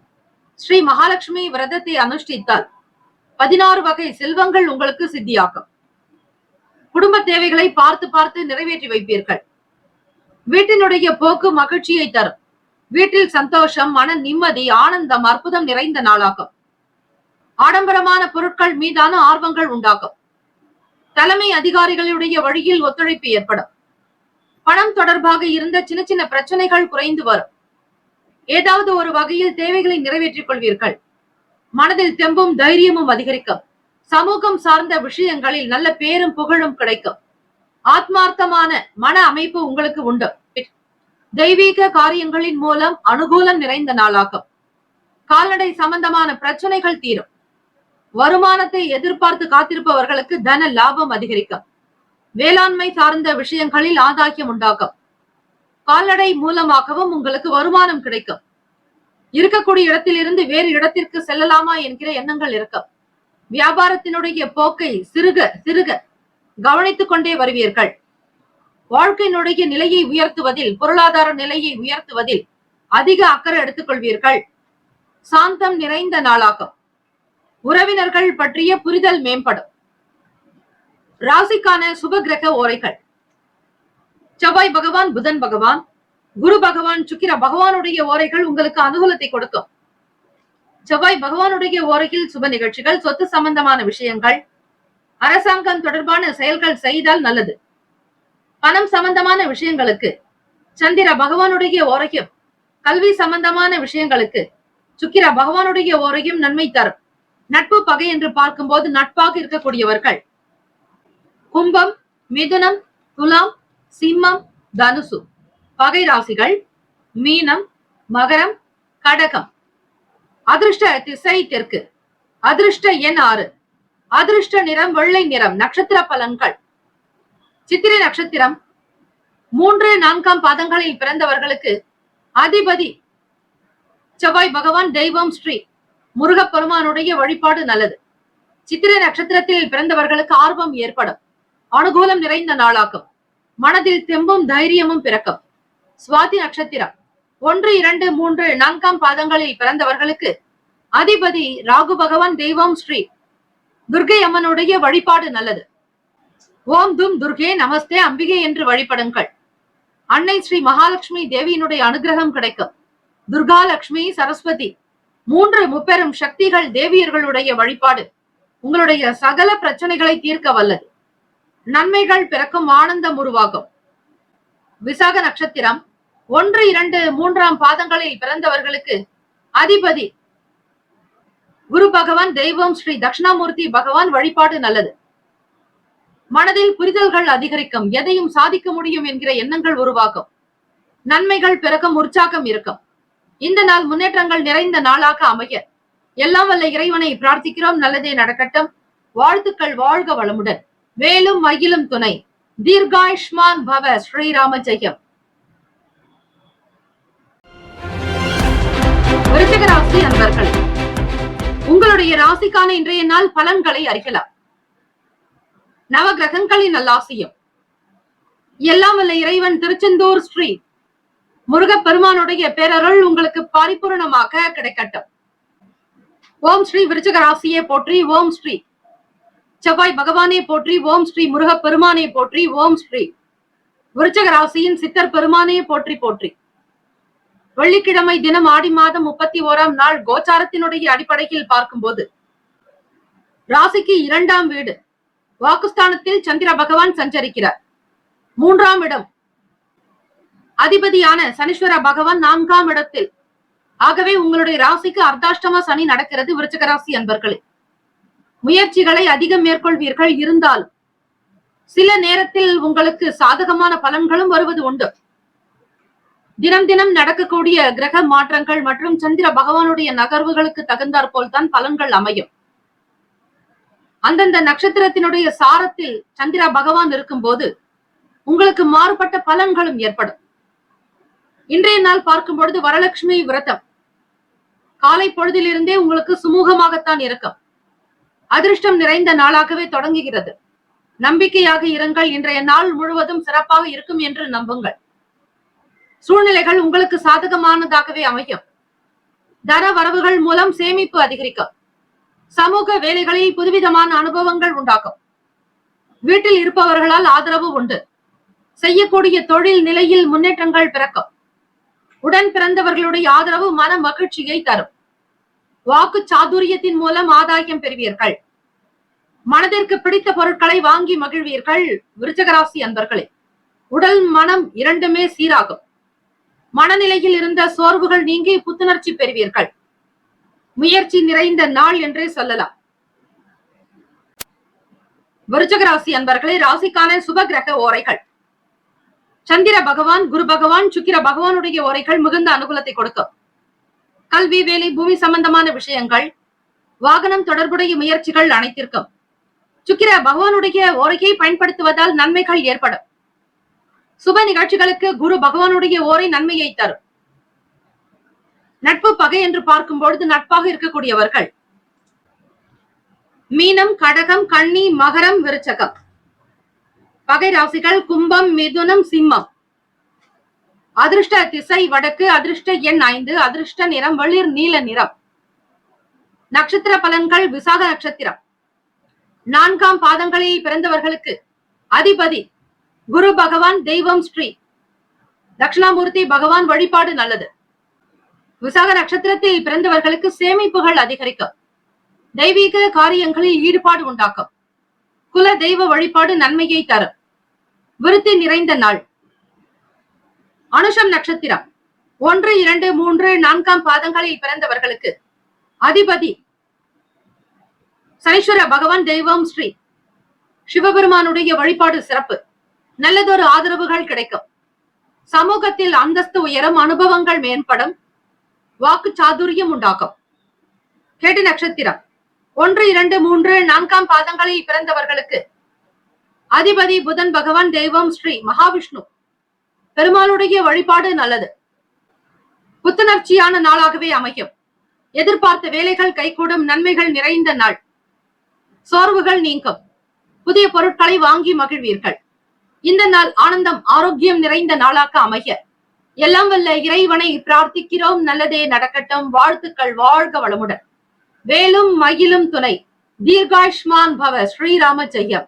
ஸ்ரீ மகாலட்சுமி விரதத்தை அனுஷ்டித்தால் 16 வகை செல்வங்கள் உங்களுக்கு சித்தியாக்கும். குடும்ப தேவைகளை பார்த்து பார்த்து நிறைவேற்றி வைப்பீர்கள். வீட்டினுடைய போக்கு மகிழ்ச்சியை தரும். வீட்டில் சந்தோஷம், மன நிம்மதி, ஆனந்தம், அற்புதம் நிறைந்த நாளாகும். ஆடம்பரமான பொருட்கள் மீதான ஆர்வங்கள் உண்டாகும். தலைமை அதிகாரிகளுடைய வழியில் ஒத்துழைப்பு ஏற்படும். பணம் தொடர்பாக இருந்த சின்ன சின்ன பிரச்சனைகள் குறைந்து வரும். ஏதாவது ஒரு வகையில் தேவைகளை நிறைவேற்றிக் கொள்வீர்கள். மனதில் தெம்பும் தைரியமும் அதிகரிக்கும். சமூகம் சார்ந்த விஷயங்களில் நல்ல பேரும் புகழும் கிடைக்கும். ஆத்மார்த்தமான மன அமைப்பு உங்களுக்கு உண்டு. தெய்வீக காரியங்களின் மூலம் அனுகூலம் நிறைந்த நாளாகும். கால்நடை சம்பந்தமான பிரச்சனைகள் தீரும். வருமானத்தை எதிர்பார்த்து காத்திருப்பவர்களுக்கு தன லாபம் அதிகரிக்கும். வேளாண்மை சார்ந்த விஷயங்களில் ஆதாயம் உண்டாகும். கால்நடை மூலமாகவும் உங்களுக்கு வருமானம் கிடைக்கும். இருக்கக்கூடிய இடத்தில் இருந்து வேறு இடத்திற்கு செல்லலாமா என்கிற எண்ணங்கள் இருக்கும். வியாபாரத்தினுடைய போக்கை சிறுக சிறுக கவனித்துக் கொண்டே வருவீர்கள். வாழ்க்கையினுடைய நிலையை உயர்த்துவதில், பொருளாதார நிலையை உயர்த்துவதில் அதிக அக்கறை எடுத்துக் கொள்வீர்கள். சாந்தம் நிறைந்த நாளாகும். உறவினர்கள் பற்றிய புரிதல் மேம்படும். ராசிக்கான சுப கிரக ஓரைகள்: செவ்வாய் பகவான், புதன் பகவான், குரு பகவான், சுக்கிர பகவானுடைய ஓரைகள் உங்களுக்கு அனுகூலத்தை கொடுக்கும். செவ்வாய் பகவானுடைய ஓரையில் சுப நிகழ்ச்சிகள், சொத்து சம்பந்தமான விஷயங்கள், அரசாங்கம் தொடர்பான செயல்கள் செய்தால் நல்லது. பணம் சம்பந்தமான விஷயங்களுக்கு சந்திர பகவானுடைய ஓரையும், கல்வி சம்பந்தமான விஷயங்களுக்கு சுக்கிர பகவானுடைய ஓரையும் நன்மை தரும். நட்பு பகை என்று பார்க்கும்போது நட்பாக இருக்கக்கூடியவர்கள் கும்பம், மிதுனம், துலாம், சிம்மம், தனுசு. பகை ராசிகள் மீனம், மகரம், கடகம். அதிர்ஷ்ட திசை தெற்கு. அதிர்ஷ்ட எண் 6. அதிர்ஷ்ட நிறம் வெள்ளை நிறம். நட்சத்திர பலன்கள்: சித்திரை நட்சத்திரம் 3, 4 பாதங்களில் பிறந்தவர்களுக்கு அதிபதி செவ்வாய் பகவான். தெய்வம் ஸ்ரீ முருகப்பெருமானுடைய வழிபாடு நல்லது. சித்திரை நட்சத்திரத்தில் பிறந்தவர்களுக்கு ஆர்வம் ஏற்படும். அனுகூலம் நிறைந்த நாளாகும். மனதில் தெம்பும் தைரியமும் பிறக்கும். சுவாதி நட்சத்திரம் 1, 2, 3, 4 பாதங்களில் பிறந்தவர்களுக்கு அதிபதி ராகு பகவான். தெய்வம் ஸ்ரீ துர்கை அம்மனுடைய வழிபாடு நல்லது. ஓம் தும் துர்கே நமஸ்தே அம்பிகை என்று வழிபடுங்கள். அன்னை ஸ்ரீ மகாலட்சுமி தேவியினுடைய அனுகிரகம் கிடைக்கும். துர்கா, லட்சுமி, சரஸ்வதி 3 முப்பெரும் சக்திகள் தேவியர்களுடைய வழிபாடு உங்களுடைய சகல பிரச்சனைகளை தீர்க்க வல்லது. நன்மைகள் பிறக்கும். ஆனந்தம் உருவாகும். விசாக நட்சத்திரம் 1, 2, 3 பாதங்களில் பிறந்தவர்களுக்கு அதிபதி குரு பகவான். தெய்வம் ஸ்ரீ தட்சிணாமூர்த்தி பகவான். வழிபாடு நல்லது. மனதில் புரிதல்கள் அதிகரிக்கும். எதையும் சாதிக்க முடியும் என்கிற எண்ணங்கள் உருவாகும். நன்மைகள் பிறக்கும். உற்சாகம் இருக்கும். இந்த நாள் முன்னேற்றங்கள் நிறைந்த நாளாக அமைய எல்லாம் வல்ல இறைவனை பிரார்த்திக்கிறோம். நல்லதே நடக்கட்டும். வாழ்த்துக்கள். வாழ்க வளமுடன். வேலும் மயிலும் துணை. தீர்காயுஷ்மான் பவ. ஸ்ரீராம ஜெயம். விருச்சிக ராசி அன்பர்களே, உங்களுடைய ராசிக்கான இன்றைய நாள் பலன்களை அறியலாம். நவ கிரகங்களின் நல்லாசியம் எல்லாம் வல்ல இறைவன் திருச்செந்தூர் ஸ்ரீ முருகப்பெருமானுடைய பேரருள் உங்களுக்கு பரிபூர்ணமாக கிடைக்கட்டும். ஓம் ஸ்ரீ விருச்சிக ராசியே போற்றி. ஓம் ஸ்ரீ செவ்வாய் பகவானே போற்றி. ஓம் ஸ்ரீ முருகப்பெருமானே போற்றி. ஓம் ஸ்ரீ விருச்சிக ராசியின் சித்தர் பெருமானே போற்றி போற்றி. வெள்ளிக்கிழமை தினம் ஆடி மாதம் 31ஆம் நாள் கோச்சாரத்தினுடைய அடிப்படையில் பார்க்கும்போது ராசிக்கு 2ஆம் வீடு வாக்குஸ்தானத்தில் சந்திர பகவான் சஞ்சரிக்கிறார். 3ஆம் இடம் அதிபதியான சனீஸ்வர பகவான் 4ஆம் இடத்தில். ஆகவே உங்களுடைய ராசிக்கு அர்த்தாஷ்டம சனி நடக்கிறது. விருச்சிக ராசி அன்பர்களே, முயற்சிகளை அதிகம் மேற்கொள்வீர்கள். இருந்தால் சில நேரத்தில் உங்களுக்கு சாதகமான பலன்களும் வருவது உண்டு. தினம் தினம் நடக்கக்கூடிய கிரக மாற்றங்கள் மற்றும் சந்திர பகவானுடைய நகர்வுகளுக்கு தகுந்தாற் போல்தான் பலன்கள் அமையும். அந்தந்த நட்சத்திரத்தினுடைய சாரத்தில் சந்திர பகவான் இருக்கும் போது உங்களுக்கு மாறுபட்ட பலன்களும் ஏற்படும். இன்றைய நாள் பார்க்கும் பொழுது வரலட்சுமி விரதம் காலை பொழுதிலிருந்தே உங்களுக்கு சுமூகமாகத்தான் இருக்கும். அதிர்ஷ்டம் நிறைந்த நாளாகவே தொடங்குகிறது. நம்பிக்கையாக இருங்கள். இன்றைய நாள் முழுவதும் சிறப்பாக இருக்கும் என்று நம்புங்கள். சூழ்நிலைகள் உங்களுக்கு சாதகமானதாகவே அமையும். தன வரவுகள் மூலம் சேமிப்பு அதிகரிக்கும். சமூக வேலைகளில் புதுவிதமான அனுபவங்கள் உண்டாகும். வீட்டில் இருப்பவர்களால் ஆதரவு உண்டு. செய்யக்கூடிய தொழில் நிலையில் முன்னேற்றங்கள் பிறக்கும். உடன் பிறந்தவர்களுடைய ஆதரவு மன மகிழ்ச்சியை தரும். வாக்கு சாதுரியத்தின் மூலம் ஆதாயம் பெறுவீர்கள். மனதிற்கு பிடித்த பொருட்களை வாங்கி மகிழ்வீர்கள். விருச்சிக ராசி அன்பர்களே, உடல் மனம் இரண்டுமே சீராகும். மனநிலையில் இருந்த சோர்வுகள் நீங்கி புத்துணர்ச்சி பெறுவீர்கள். முயற்சி நிறைந்த நாள் என்றே சொல்லலாம். விருச்சக ராசி அன்பர்களே, ராசிக்கான சுப கிரக ஓரைகள். சந்திர பகவான், குரு பகவான், சுக்கிர பகவானுடைய ஓரைகள் மிகுந்த அனுகூலத்தை கொடுக்கும். கல்வி, வேலை, பூமி சம்பந்தமான விஷயங்கள், வாகனம் தொடர்புடைய முயற்சிகள் அனைத்திற்கும் சுக்கிர பகவானுடைய ஓரையை பயன்படுத்துவதால் நன்மைகள் ஏற்படும். சுப நிகழ்ச்சிகளுக்கு குரு பகவானுடைய ஓரை நன்மையை தரும். நட்பு பகை என்று பார்க்கும் பொழுது நட்பாக இருக்கக்கூடியவர்கள் மீனம், கடகம், கன்னி, மகரம், விருச்சகம். பகை ராசிகள் கும்பம், மிதுனம், சிம்மம். அதிர்ஷ்ட திசை வடக்கு, அதிர்ஷ்ட எண் 5, அதிர்ஷ்ட நிறம் வெளிர் நீல நிறம். நட்சத்திர பலன்கள் விசாக நட்சத்திரம் 4ஆம் பாதங்களில் பிறந்தவர்களுக்கு அதிபதி குரு பகவான், தெய்வம் ஸ்ரீ தட்சிணாமூர்த்தி பகவான் வழிபாடு நல்லது. விசாக நட்சத்திரத்தில் பிறந்தவர்களுக்கு சேமிப்புகள் அதிகரிக்கும். தெய்வீக காரியங்களில் ஈடுபாடு உண்டாக்கும். குல தெய்வ வழிபாடு நன்மையை தரும். விருத்தி நிறைந்த நாள். அனுஷம் நட்சத்திரம் 1, 2, 3, 4ஆம் பாதங்களில் பிறந்தவர்களுக்கு அதிபதி சனீஸ்வர பகவான், தெய்வம் ஸ்ரீ சிவபெருமானுடைய வழிபாடு சிறப்பு. நல்லதொரு ஆதரவுகள் கிடைக்கும். சமூகத்தில் அந்தஸ்து உயரும், அனுபவங்கள் மேம்படும், வாக்கு சாதுரியம் உண்டாகும். கேட்டு நட்சத்திரம் 1, 2, 3, 4ஆம் பாதங்களில் பிறந்தவர்களுக்கு அதிபதி புதன் பகவான், தெய்வம் ஸ்ரீ மகாவிஷ்ணு பெருமாளுடைய வழிபாடு நல்லது. புத்துணர்ச்சியான நாளாகவே அமையும். எதிர்பார்த்த வேலைகள் கைகூடும். நன்மைகள் நிறைந்த நாள். சோர்வுகள் நீங்கும். புதிய பொருட்களை வாங்கி மகிழ்வீர்கள். இந்த நாள் ஆனந்தம், ஆரோக்கியம் நிறைந்த நாளாக அமைய எல்லாம் வல்ல இறைவனை பிரார்த்திக்கிறோம். நல்லதே நடக்கட்டும். வாழ்த்துக்கள். வாழ்க வளமுடன். வேலும் மயிலும் துணை. தீர்காயுஷ்மான் பவ. ஸ்ரீராம ஜெயம்.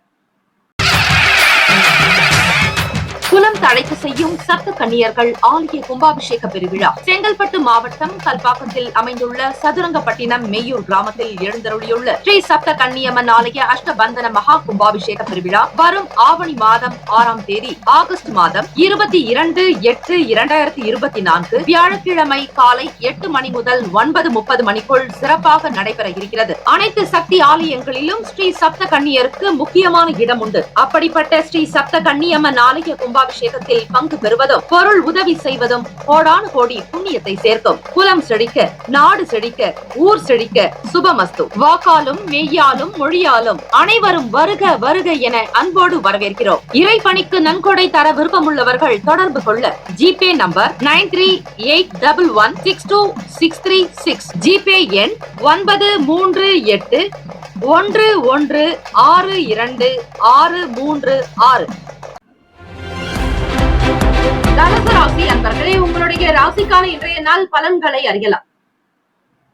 குலம் தழைத்து செய்யும் சப்த கன்னியர்கள் ஆலய கும்பாபிஷேக பெருவிழா செங்கல்பட்டு மாவட்டம் கல்பாக்கத்தில் அமைந்துள்ள சதுரங்கப்பட்டினம் மெய்யூர் கிராமத்தில் எழுந்தருளியுள்ள ஸ்ரீ சப்த கன்னியம்மன் ஆலய அஷ்டபந்தன மகா கும்பாபிஷேக பெருவிழா வரும் ஆவணி மாதம் 6ஆம் தேதி ஆகஸ்ட் மாதம் 22/8/2024 வியாழக்கிழமை காலை 8 மணி முதல் 9:30 மணிக்குள் சிறப்பாக நடைபெற இருக்கிறது. அனைத்து சக்தி ஆலயங்களிலும் ஸ்ரீ சப்த கன்னியருக்கு முக்கியமான இடம் உண்டு. அப்படிப்பட்ட ஸ்ரீ சப்த கன்னியம்மன் ஆலய கும்பாபிஷேகத்தில் பங்கு பெறுவதும் பொருள் உதவி செய்வதும் கோடானு கோடி புண்ணியத்தை சேர்க்கும். குலம் செழிக்க, நாடு செழிக்க, ஊர் செழிக்க சுபமஸ்து. வாக்காலும் மெய்யாலும் மொழியாலும் அனைவரும் வருக வருக என அன்போடு வரவேற்கிறோம். இறைப்பணிக்கு நன்கொடை தர விருப்பமுள்ளவர்கள் தொடர்பு கொள்ள ஜிபே நம்பர் 9381162636, ஜிபே எண் 9381162636. தனுசு ராசி அன்பர்களே, உங்களுடைய ராசிக்கான இன்றைய நாள் பலன்களை அறியலாம்.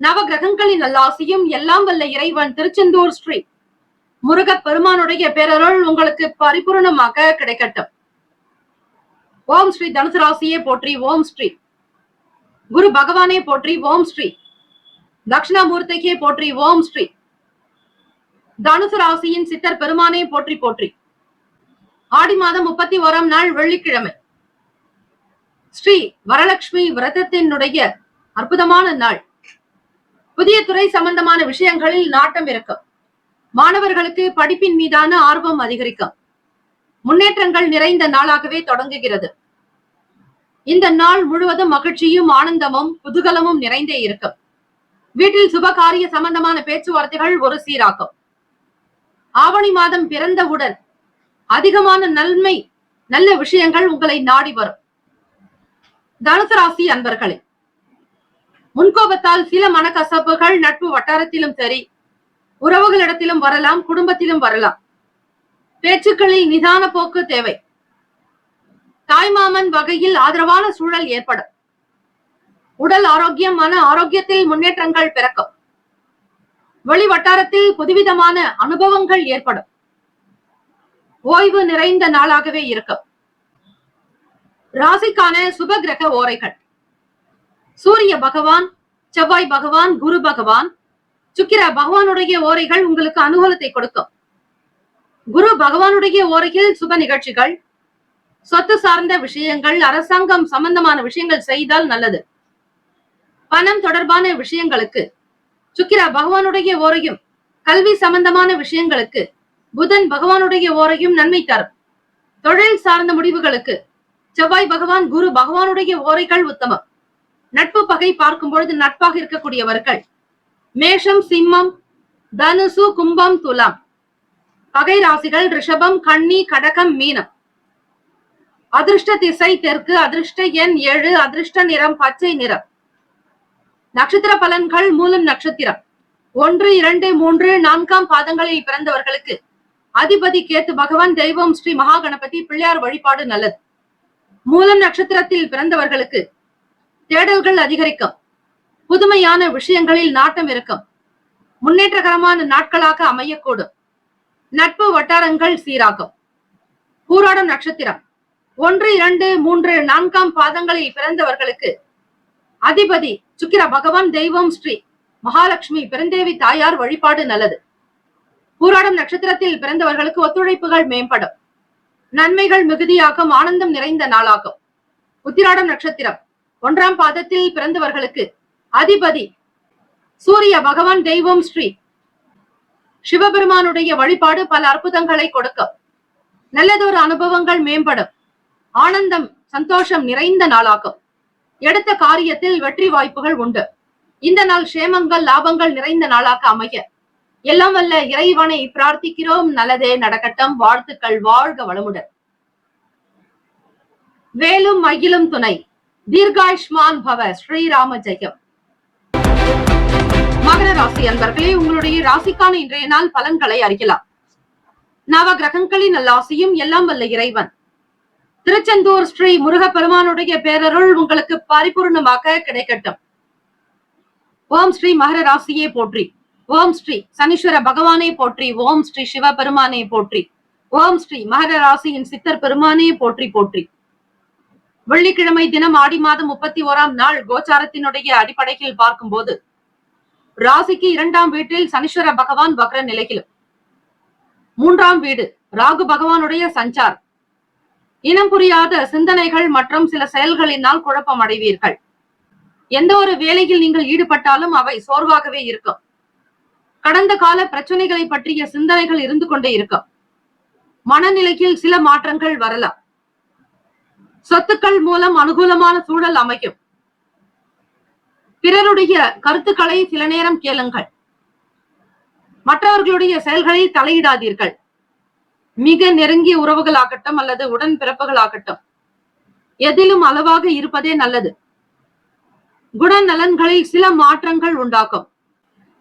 நவ கிரகங்களின் நல்லாசியும் எல்லாம் வல்ல இறைவன் திருச்செந்தூர் ஸ்ரீ முருகப் பெருமானுடைய பேரருள் உங்களுக்கு பரிபூர்ணமாக கிடைக்கட்டும். ஓம் ஸ்ரீ தனுசு ராசியே போற்றி. ஓம் ஸ்ரீ குரு பகவானே போற்றி. ஓம் ஸ்ரீ தட்சிணாமூர்த்திக்கே போற்றி. ஓம் ஸ்ரீ தனுசு ராசியின் சித்தர் பெருமானே போற்றி போற்றி. ஆடி மாதம் 31ஆம் நாள் வெள்ளிக்கிழமை. ஸ்ரீ வரலட்சுமி விரதத்தினுடைய அற்புதமான நாள். புதிய துறை சம்பந்தமான விஷயங்களில் நாட்டம் இருக்கும். மாணவர்களுக்கு படிப்பின் மீதான ஆர்வம் அதிகரிக்கும். முன்னேற்றங்கள் நிறைந்த நாளாகவே தொடங்குகிறது. இந்த நாள் முழுவதும் மகிழ்ச்சியும் ஆனந்தமும் குதூகலமும் நிறைந்தே இருக்கும். வீட்டில் சுபகாரிய சம்பந்தமான பேச்சுவார்த்தைகள் ஒரு சீராக்கும். ஆவணி மாதம் பிறந்தவுடன் அதிகமான நல்ல விஷயங்கள் உங்களை நாடி வரும். தனுசு ராசி அன்பர்களே, முன்கோபத்தால் சில மனக்கசப்புகள் நட்பு வட்டாரத்திலும் சரி, உறவுகளிடத்திலும் வரலாம், குடும்பத்திலும் வரலாம். பேச்சுக்களில் நிதான போக்கு தேவை. தாய்மாமன் வகையில் ஆதரவான சூழல் ஏற்படும். உடல் ஆரோக்கியம், மன ஆரோக்கியத்தில் முன்னேற்றங்கள் பிறக்கும். வெளி வட்டாரத்தில் புதுவிதமான அனுபவங்கள் ஏற்படும். ஓய்வு நிறைந்த நாளாகவே இருக்கும். ராசிக்கான சுப கிரக ஓரைகள். சூரிய பகவான், செவ்வாய் பகவான், குரு பகவான், சுக்கிர பகவானுடைய ஓரைகள் உங்களுக்கு அனுகூலத்தை கொடுக்கும். குரு பகவானுடைய ஓரையில் சுப நிகழ்ச்சிகள், சொத்து சார்ந்த விஷயங்கள், அரசாங்கம் சம்பந்தமான விஷயங்கள் செய்தால் நல்லது. பணம் தொடர்பான விஷயங்களுக்கு சுக்கிர பகவானுடைய ஓரையும், கல்வி சம்பந்தமான விஷயங்களுக்கு புதன் பகவானுடைய ஓரையும் நன்மை தரும். தொழில் சார்ந்த முடிவுகளுக்கு செவ்வாய் பகவான் குரு பகவானுடைய ஓரைகள் உத்தமம். நட்பு பகை பார்க்கும் பொழுது நட்பாக இருக்கக்கூடியவர்கள் மேஷம், சிம்மம், தனுசு, கும்பம், துலாம். பகை ராசிகள் ரிஷபம், கன்னி, கடகம், மீனம். அதிர்ஷ்ட திசை தெற்கு, அதிர்ஷ்ட எண் 7, அதிர்ஷ்ட நிறம் பச்சை நிறம். நட்சத்திர பலன்கள் மூலம் நட்சத்திரம் 1, 2, 3, 4ஆம் பாதங்களில் பிறந்தவர்களுக்கு அதிபதி கேத்து பகவான், தெய்வம் ஸ்ரீ மகா கணபதி, பிள்ளையார் வழிபாடு நல்லது. மூலம் நட்சத்திரத்தில் பிறந்தவர்களுக்கு தேடல்கள் அதிகரிக்கும். புதுமையான விஷயங்களில் நாட்டம் இருக்கும். முன்னேற்றகரமான நாட்களாக அமையக்கூடும். நட்பு வட்டாரங்கள் சீராகும். பூராடம் நட்சத்திரம் 1, 2, 3, 4ஆம் பாதங்களில் பிறந்தவர்களுக்கு அதிபதி சுக்கிர பகவான், தெய்வம் ஸ்ரீ மகாலட்சுமி, பெருந்தேவி தாயார் வழிபாடு நல்லது. பூராடம் நட்சத்திரத்தில் பிறந்தவர்களுக்கு ஒத்துழைப்புகள் மேம்படும். நன்மைகள் மிகுதியாகும். ஆனந்தம் நிறைந்த நாளாகும். உத்திராடம் நட்சத்திரம் 1ஆம் பாதத்தில் பிறந்தவர்களுக்கு அதிபதி சூரிய பகவான், தெய்வம் ஸ்ரீ சிவபெருமானுடைய வழிபாடு பல அற்புதங்களை கொடுக்கும். நல்லதொரு அனுபவங்கள் மேம்படும். ஆனந்தம் சந்தோஷம் நிறைந்த நாளாகும். எடுத்த காரியத்தில் வெற்றி வாய்ப்புகள் உண்டு. இந்த நாள் சேமங்கள் லாபங்கள் நிறைந்த நாளாக அமைய எல்லாம் வல்ல இறைவனை பிரார்த்திக்கிறோம். நல்லதே நடக்கட்டும். வாழ்த்துக்கள். வாழ்க வளமுடன். வேலும் மயிலும் துணை. தீர்காயுஷ்மான் பவ. ஸ்ரீராம ஜெயம். மகர ராசி அன்பர்களே, உங்களுடைய ராசிக்கான இன்றைய நாள் பலன்களை அறியலாம். நவ கிரகங்களின் நல்லாசியும் எல்லாம் வல்ல இறைவன் திருச்செந்தூர் ஸ்ரீ முருகப்பெருமானுடைய பேரருள் உங்களுக்கு பரிபூர்ணமாக கிடைக்கட்டும். ஓம் ஸ்ரீ மகர ராசியே போற்றி. ஓம் ஸ்ரீ சனீஸ்வர பகவானே போற்றி. ஓம் ஸ்ரீ சிவபெருமானே போற்றி. ஓம் ஸ்ரீ மகர ராசியின் சித்தர் பெருமானே போற்றி போற்றி. வெள்ளிக்கிழமை தினம் ஆடி மாதம் 31ஆம் நாள் கோச்சாரத்தினுடைய அடிப்படையில் பார்க்கும்போது ராசிக்கு 2ஆம் வீட்டில் சனீஸ்வர பகவான் வக்ர நிலையிலும், 3ஆம் வீடு ராகு பகவானுடைய சஞ்சார். இனம் புரியாத சிந்தனைகள் மற்றும் சில செயல்களினால் குழப்பம் அடைவீர்கள். எந்த ஒரு வேலையில் நீங்கள் ஈடுபட்டாலும் அவை சோர்வாகவே இருக்கும். கடந்த கால பிரச்சனைகளை பற்றிய சிந்தனைகள் இருந்து கொண்டே இருக்கும். மனநிலையில் சில மாற்றங்கள் வரலாம். சொத்துக்கள் மூலம் அனுகூலமான சூழல் அமையும். பிறருடைய கருத்துக்களை சில நேரம் கேளுங்கள். மற்றவர்களுடைய செயல்களில் தலையிடாதீர்கள். மிக நெருங்கிய உறவுகளாகட்டும் அல்லது உடன் பிறப்புகளாகட்டும், எதிலும் அளவாக இருப்பதே நல்லது. குணநலன்களில் சில மாற்றங்கள் உண்டாக்கும்.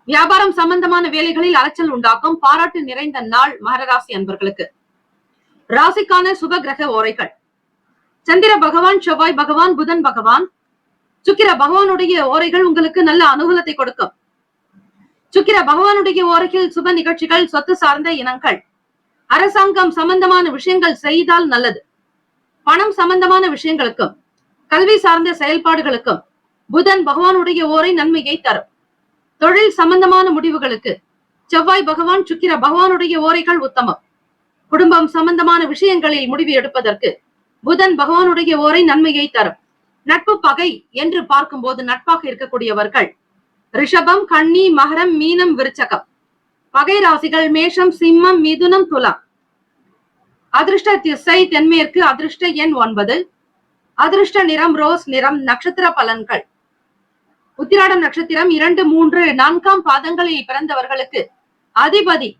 வியாபாரம் சம்பந்தமான வேலைகளில் அலைச்சல் உண்டாக்கும். பாராட்டு நிறைந்த நாள் மகர ராசி அன்பர்களுக்கு. ராசிக்கான சுப கிரக ஓரைகள். சந்திர பகவான், செவ்வாய் பகவான், புதன் பகவான், சுக்கிர பகவானுடைய ஓரைகள் உங்களுக்கு நல்ல அனுகூலத்தை கொடுக்கும். சுக்கிர பகவானுடைய ஓரையில் சுப நிகழ்ச்சிகள், சொத்து சார்ந்த இனங்கள், அரசாங்கம் சம்பந்தமான விஷயங்கள் செய்தால் நல்லது. பணம் சம்பந்தமான விஷயங்களுக்கும் கல்வி சார்ந்த செயல்பாடுகளுக்கும் புதன் பகவானுடைய ஓரை நன்மையை தரும். தொழில் சம்பந்தமான முடிவுகளுக்கு செவ்வாய் பகவான், சுக்கிர பகவானுடைய ஓரைகள் உத்தமம். குடும்பம் சம்பந்தமான விஷயங்களில் முடிவு எடுப்பதற்கு புதன் பகவானுடைய ஓரை நன்மையை தரும். நட்பு பகை என்று பார்க்கும்போது நட்பாக இருக்கக்கூடியவர்கள் ரிஷபம், கன்னி, மகரம், மீனம், விருச்சகம். பகை ராசிகள் மேஷம், சிம்மம், மிதுனம், துலாம். அதிர்ஷ்ட திசை தென்மேற்கு, அதிர்ஷ்ட எண் 9, அதிர்ஷ்ட நிறம் ரோஸ் நிறம். நட்சத்திர பலன்கள். உத்திராடம் நட்சத்திரம் 2, 3, 4ஆம் பாதங்களில் பிறந்தவர்களுக்கு அதிபதி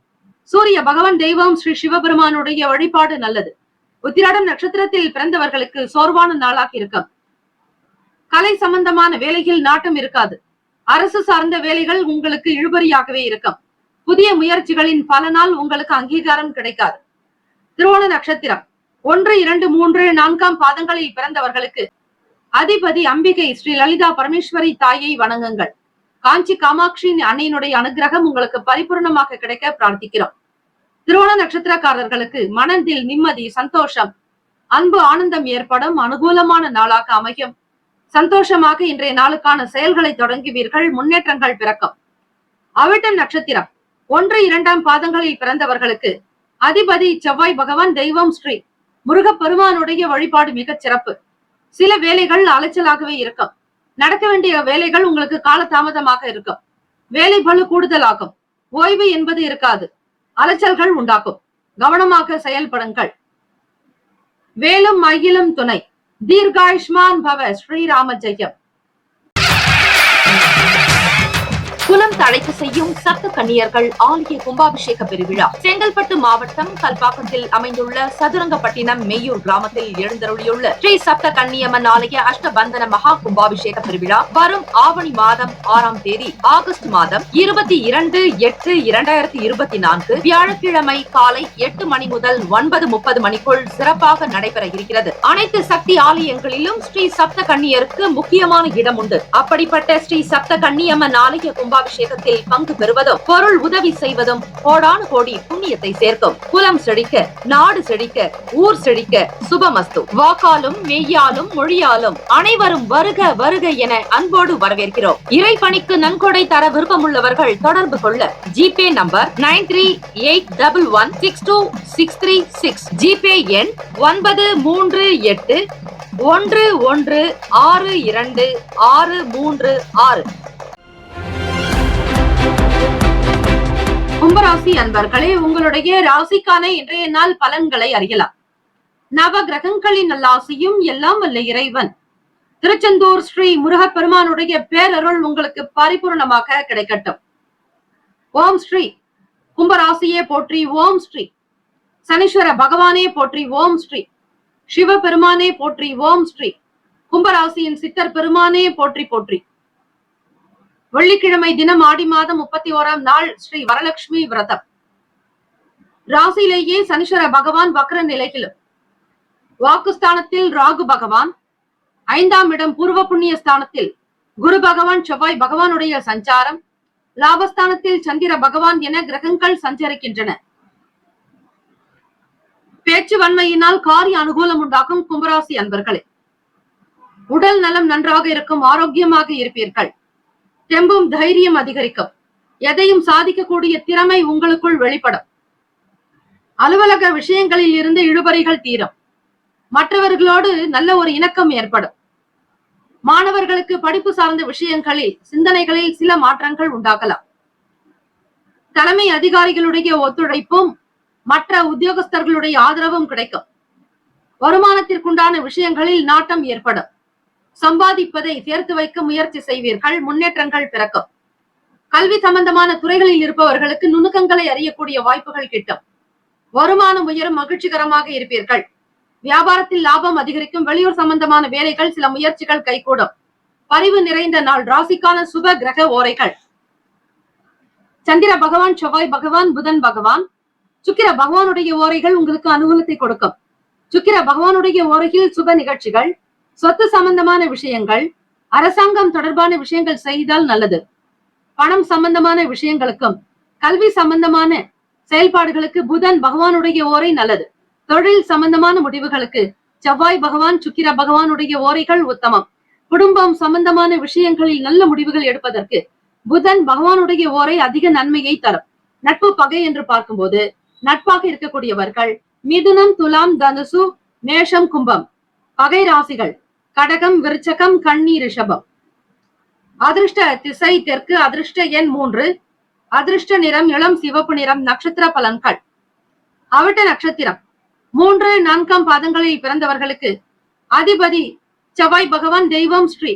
சூரிய பகவான், தெய்வம் ஸ்ரீ சிவபெருமானுடைய வழிபாடு நல்லது. உத்திராடம் நட்சத்திரத்தில் பிறந்தவர்களுக்கு சோர்வான நாளாக இருக்கும். கலை சம்பந்தமான வேலையில் நாட்டம் இருக்காது. அரசு சார்ந்த வேலைகள் உங்களுக்கு இழுபறியாகவே இருக்கும். புதிய முயற்சிகளின் பலனால் உங்களுக்கு அங்கீகாரம் கிடைக்காது. திருவோண நட்சத்திரம் 1, 2, 3, 4ஆம் பாதங்களில் பிறந்தவர்களுக்கு அதிபதி அம்பிகை ஸ்ரீ லலிதா பரமேஸ்வரி தாயை வணங்குங்கள். காஞ்சி காமாட்சி அன்னையினுடைய அனுகிரகம் உங்களுக்கு பரிபூர்ணமாக கிடைக்க பிரார்த்திக்கிறோம். திருவோண நட்சத்திரக்காரர்களுக்கு மனதில் நிம்மதி, சந்தோஷம், அன்பு, ஆனந்தம் ஏற்படும். அனுகூலமான நாளாக அமையும். சந்தோஷமாக இன்றைய நாளுக்கான செயல்களை தொடங்குவீர்கள். முன்னேற்றங்கள் பிறக்கும். அவிட்டம் நட்சத்திரம் 1, 2ஆம் பாதங்களில் பிறந்தவர்களுக்கு அதிபதி செவ்வாய் பகவான், தெய்வம் ஸ்ரீ முருகப்பெருமானுடைய வழிபாடு மிகச் சிறப்பு. சில வேலைகள் அலைச்சலாகவே இருக்கும். நடக்க வேண்டிய வேலைகள் உங்களுக்கு காலதாமதமாக இருக்கும். வேலை பளு கூடுதலாகும். ஓய்வு என்பது இருக்காது. அலைச்சல்கள் உண்டாக்கும். கவனமாக செயல்படுங்கள். வேலும் மயிலும் துணை. தீர்காயுஷ்மான் பவ. ஸ்ரீராம ஜெயம். குலம் தழைத்து செய்யும் சப்த கன்னியர்கள் ஆலய கும்பாபிஷேக பெருவிழா செங்கல்பட்டு மாவட்டம் கல்பாக்கத்தில் அமைந்துள்ள சதுரங்கப்பட்டினம் மெய்யூர் கிராமத்தில் எழுந்தருளியுள்ள ஸ்ரீ சப்த கன்னியம்மன் ஆலய அஷ்டபந்தன மகா கும்பாபிஷேக பெருவிழா வரும் ஆவணி மாதம் 6ஆம் தேதி ஆகஸ்ட் மாதம் 22/8/2024 வியாழக்கிழமை காலை 8 மணி முதல் 9:30 மணிக்குள் சிறப்பாக நடைபெற இருக்கிறது. அனைத்து சக்தி ஆலயங்களிலும் ஸ்ரீ சப்த கன்னியருக்கு முக்கியமான இடம் உண்டு. அப்படிப்பட்ட ஸ்ரீ சப்த கன்னியம்மன் ஆலய கும்பாபிஷேகத்தில் பங்கு பெறுவதும் பொருள் உதவி செய்வதும் கோடானு கோடி புண்ணியத்தை சேர்க்கும். குலம் செழிக்க, நாடு செழிக்க, ஊர் செழிக்க. சுபமஸ்து. வாக்காலும் மெய்யாலும் மொழியாலும் அனைவரும் வருக வருக என அன்போடு வரவேற்கிறோம். இறைப்பணிக்கு நன்கொடை தர விருப்பமுள்ளவர்கள் தொடர்பு கொள்ள ஜிபே நம்பர் 9381162636. ஜிபே எண் 9381162636. கும்பராசி அன்பர்களே, உங்களுடைய ராசிக்கான இன்றைய நாள் பலன்களை அறியலாம். நவ கிரகங்களின் நல்லாசியும் எல்லாம் வல்ல இறைவன் திருச்செந்தூர் ஸ்ரீ முருகப்பெருமானுடைய பேரருள் உங்களுக்கு பரிபூர்ணமாக கிடைக்கட்டும். ஓம் ஸ்ரீ கும்பராசியே போற்றி. ஓம் ஸ்ரீ சனீஸ்வர பகவானே போற்றி. ஓம் ஸ்ரீ சிவபெருமானே போற்றி. ஓம் ஸ்ரீ கும்பராசியின் சித்தர் பெருமானே போற்றி போற்றி. வெள்ளிக்கிழமை தினம் ஆடி மாதம் 31ஆம் நாள் ஸ்ரீ வரலட்சுமி விரதம். ராசியிலேயே சனீஸ்வர பகவான் வக்ர நிலையிலும், வாக்குஸ்தானத்தில் ராகு பகவான், 5ஆம் இடம் பூர்வ புண்ணிய ஸ்தானத்தில் குரு பகவான் செவ்வாய் பகவானுடைய சஞ்சாரம், லாபஸ்தானத்தில் சந்திர பகவான் என கிரகங்கள் சஞ்சரிக்கின்றன. பேச்சு வன்மையினால் காரிய அனுகூலம் உண்டாகும் கும்பராசி அன்பர்களே. உடல் நலம் நன்றாக இருக்கும். ஆரோக்கியமாக இருப்பீர்கள். தெம்பும் தைரியம் அதிகரிக்கும். எதையும் சாதிக்கக்கூடிய திறமை உங்களுக்குள் வெளிப்படும். அலுவலக விஷயங்களில் இருந்து இழுபறிகள் தீரும். மற்றவர்களோடு நல்ல ஒரு இணக்கம் ஏற்படும். மாணவர்களுக்கு படிப்பு சார்ந்த விஷயங்களில் சிந்தனைகளில் சில மாற்றங்கள் உண்டாகலாம். தலைமை அதிகாரிகளுடைய ஒத்துழைப்பும் மற்ற உத்தியோகஸ்தர்களுடைய ஆதரவும் கிடைக்கும். வருமானத்திற்குண்டான விஷயங்களில் நாட்டம் ஏற்படும். சம்பாதிப்பதை சேர்த்து வைக்க முயற்சி செய்வீர்கள். முன்னேற்றங்கள் பிறக்கும். கல்வி சம்பந்தமான துறைகளில் இருப்பவர்களுக்கு நுணுக்கங்களை அறியக்கூடிய வாய்ப்புகள் கிட்டும். வருமானம் உயரும். மகிழ்ச்சிகரமாக இருப்பீர்கள். வியாபாரத்தில் லாபம் அதிகரிக்கும். வெளியூர் சம்பந்தமான வேலைகள், சில முயற்சிகள் கைகூடும். பரிவு நிறைந்த நாள். ராசிக்கான சுப கிரக ஓரைகள். சந்திர பகவான், செவ்வாய் பகவான், புதன் பகவான், சுக்கிர பகவானுடைய ஓரைகள் உங்களுக்கு அனுகூலத்தை கொடுக்கும். சுக்கிர பகவானுடைய ஓரையில் சுப நிகழ்ச்சிகள், சொத்து சம்பந்தமான விஷயங்கள், அரசாங்கம் தொடர்பான விஷயங்கள் செய்தால் நல்லது. பணம் சம்பந்தமான விஷயங்களுக்கும் கல்வி சம்பந்தமான செயல்பாடுகளுக்கு புதன் பகவானுடைய ஓரை நல்லது. தொழில் சம்பந்தமான முடிவுகளுக்கு செவ்வாய் பகவான், சுக்கிர பகவானுடைய ஓரைகள் உத்தமம். குடும்பம் சம்பந்தமான விஷயங்களில் நல்ல முடிவுகள் எடுப்பதற்கு புதன் பகவானுடைய ஓரை அதிக நன்மையை தரும். நட்பு பகை என்று பார்க்கும்போது நட்பாக இருக்கக்கூடியவர்கள் மிதுனம், துலாம், தனுசு, மேஷம், கும்பம். பகை ராசிகள் கடகம், விருச்சகம், கன்னி, ரிஷபம். அதிர்ஷ்ட திசை தெற்கு. அதிர்ஷ்ட எண் 3. அதிர்ஷ்ட நிறம் இளம் சிவப்பு நிறம். நட்சத்திர பலன்கள். அவிட்ட நட்சத்திரம் 3, 4ஆம் பாதங்களில் பிறந்தவர்களுக்கு அதிபதி செவ்வாய் பகவான். தெய்வம் ஸ்ரீ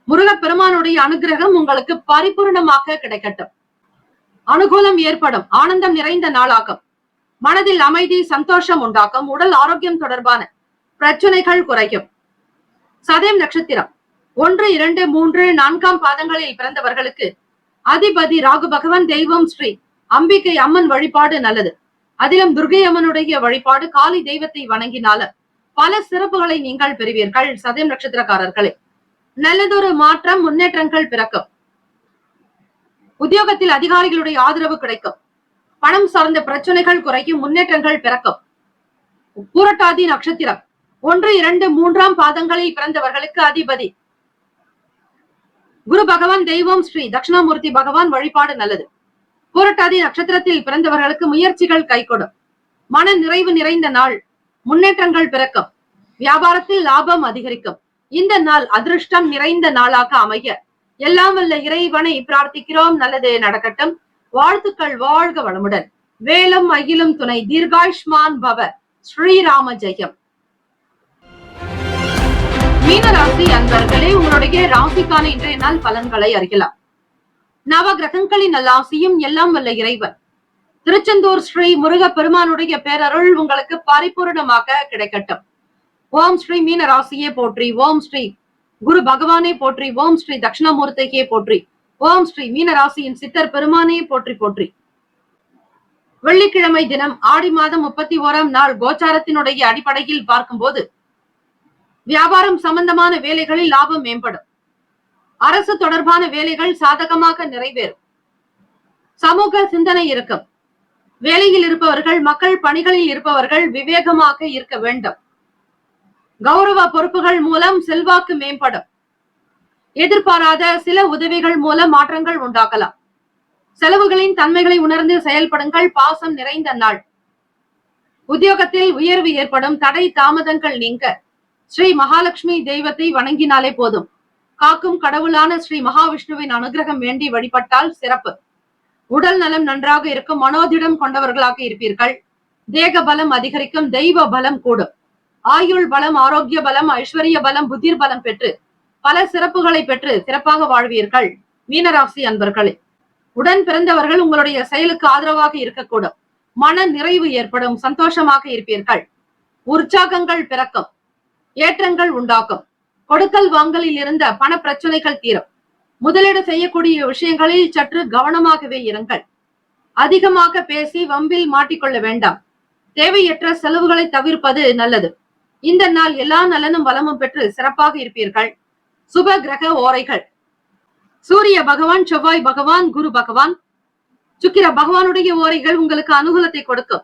முருகப்பெருமானுடைய அனுகிரகம் உங்களுக்கு பரிபூர்ணமாக கிடைக்கட்டும். அனுகூலம் ஏற்படும். ஆனந்தம் நிறைந்த நாளாகும். மனதில் அமைதி, சந்தோஷம் உண்டாக்கும். உடல் ஆரோக்கியம் தொடர்பான பிரச்சனைகள் குறையும். சதயம் நட்சத்திரம் 1, 2, 3, 4ஆம் பாதங்களில் பிறந்தவர்களுக்கு அதிபதி ராகு பகவான். தெய்வம் ஸ்ரீ அம்பிகை அம்மன் வழிபாடு நல்லது. அதிலும் துர்கை அம்மனுடைய வழிபாடு, காளி தெய்வத்தை வணங்கினால பல சிறப்புகளை நீங்கள் பெறுவீர்கள். சதயம் நட்சத்திரக்காரர்களே, நல்லதொரு மாற்றம், முன்னேற்றங்கள் பிறக்கும். உத்தியோகத்தில் அதிகாரிகளுடைய ஆதரவு கிடைக்கும். பணம் சார்ந்த பிரச்சனைகள் குறையும். முன்னேற்றங்கள் பிறக்கும். பூரட்டாதி நட்சத்திரம் 1, 2, 3ஆம் பாதங்களில் பிறந்தவர்களுக்கு அதிபதி குரு பகவான். தெய்வம் ஸ்ரீ தட்சிணாமூர்த்தி பகவான் வழிபாடு நல்லது. பூரட்டாதி நட்சத்திரத்தில் பிறந்தவர்களுக்கு முயற்சிகள் கைகூடும். மன நிறைவு நிறைந்த நாள். முன்னேற்றங்கள் பிறக்கும். வியாபாரத்தில் லாபம் அதிகரிக்கும். இந்த நாள் அதிர்ஷ்டம் நிறைந்த நாளாக அமைய எல்லாம் வல்ல இறைவனை பிரார்த்திக்கிறோம். நல்லதே நடக்கட்டும். வாழ்த்துக்கள். வாழ்க வளமுடன். வேலும் அகிலும் துணை. தீர்காயுஷ்மான் பவ. ஸ்ரீராம ஜெயம். மீனராசி அன்பர்களே, உங்களுடைய ராசிக்கான இன்றைய நாள் பலன்களை அறியலாம். நவ கிரகங்களின் நல்லாசியும் எல்லாம் வல்ல இறைவன் திருச்செந்தூர் ஸ்ரீ முருக பெருமானுடைய பேரருள் உங்களுக்கு பரிபூர்ணமாக கிடைக்கட்டும். ஓம் ஸ்ரீ மீன ராசியே போற்றி. ஓம் ஸ்ரீ குரு பகவானே போற்றி. ஓம் ஸ்ரீ தட்சிணாமூர்த்தியே போற்றி. ஓம் ஸ்ரீ மீன ராசியின் சித்தர் பெருமானே போற்றி போற்றி. வெள்ளிக்கிழமை தினம் ஆடி மாதம் 31ஆம் நாள் கோச்சாரத்தினுடைய அடிப்படையில் பார்க்கும்போது வியாபாரம் சம்பந்தமான வேலைகளில் லாபம் மேம்படும். அரசு தொடர்பான வேலைகள் சாதகமாக நிறைவேறும். சமூக சிந்தனை இருக்கும். வேலையில் இருப்பவர்கள், மக்கள் பணிகளில் இருப்பவர்கள் விவேகமாக இருக்க வேண்டும். கௌரவ பொறுப்புகள் மூலம் செல்வாக்கு மேம்படும். எதிர்பாராத சில உதவிகள் மூலம் மாற்றங்கள் உண்டாகலாம். செலவுகளின் தன்மைகளை உணர்ந்து செயல்படுங்கள். பாசம் நிறைந்த நாள். உத்தியோகத்தில் உயர்வு ஏற்படும். தடை தாமதங்கள் நீங்க ஸ்ரீ மகாலட்சுமி தெய்வத்தை வணங்கினாலே போதும். காக்கும் கடவுளான ஸ்ரீ மகாவிஷ்ணுவின் அனுகிரகம் வேண்டி வழிபட்டால் சிறப்பு. உடல் நலம் நன்றாக இருக்கும். மனோதிடம் கொண்டவர்களாக இருப்பீர்கள். தேக பலம் அதிகரிக்கும். தெய்வ பலம் கூடும். ஆயுள் பலம், ஆரோக்கிய பலம், ஐஸ்வர்ய பலம், புத்திர் பலம் பெற்று பல சிறப்புகளை பெற்று சிறப்பாக வாழ்வீர்கள். மீனராசி அன்பர்களே, உடன் பிறந்தவர்கள் உங்களுடைய செயலுக்கு ஆதரவாக இருக்கக்கூடும். மன நிறைவு ஏற்படும். சந்தோஷமாக இருப்பீர்கள். உற்சாகங்கள் பிறக்கும். ஏற்றங்கள் உண்டாக்கும். கொடுக்கல் வாங்கலில் இருந்த பண பிரச்சனைகள் தீரும். முதலீடு செய்யக்கூடிய விஷயங்களில் சற்று கவனமாகவே இருங்கள். அதிகமாக பேசி வம்பில் மாட்டிக்கொள்ள வேண்டாம். தேவையற்ற செலவுகளை தவிர்ப்பது நல்லது. இந்த நாள் எல்லா நலனும் வளமும் பெற்று சிறப்பாக இருப்பீர்கள். சுப கிரக ஓரைகள். சூரிய பகவான், செவ்வாய் பகவான், குரு பகவான், சுக்கிர பகவானுடைய ஓரைகள் உங்களுக்கு அனுகூலத்தை கொடுக்கும்.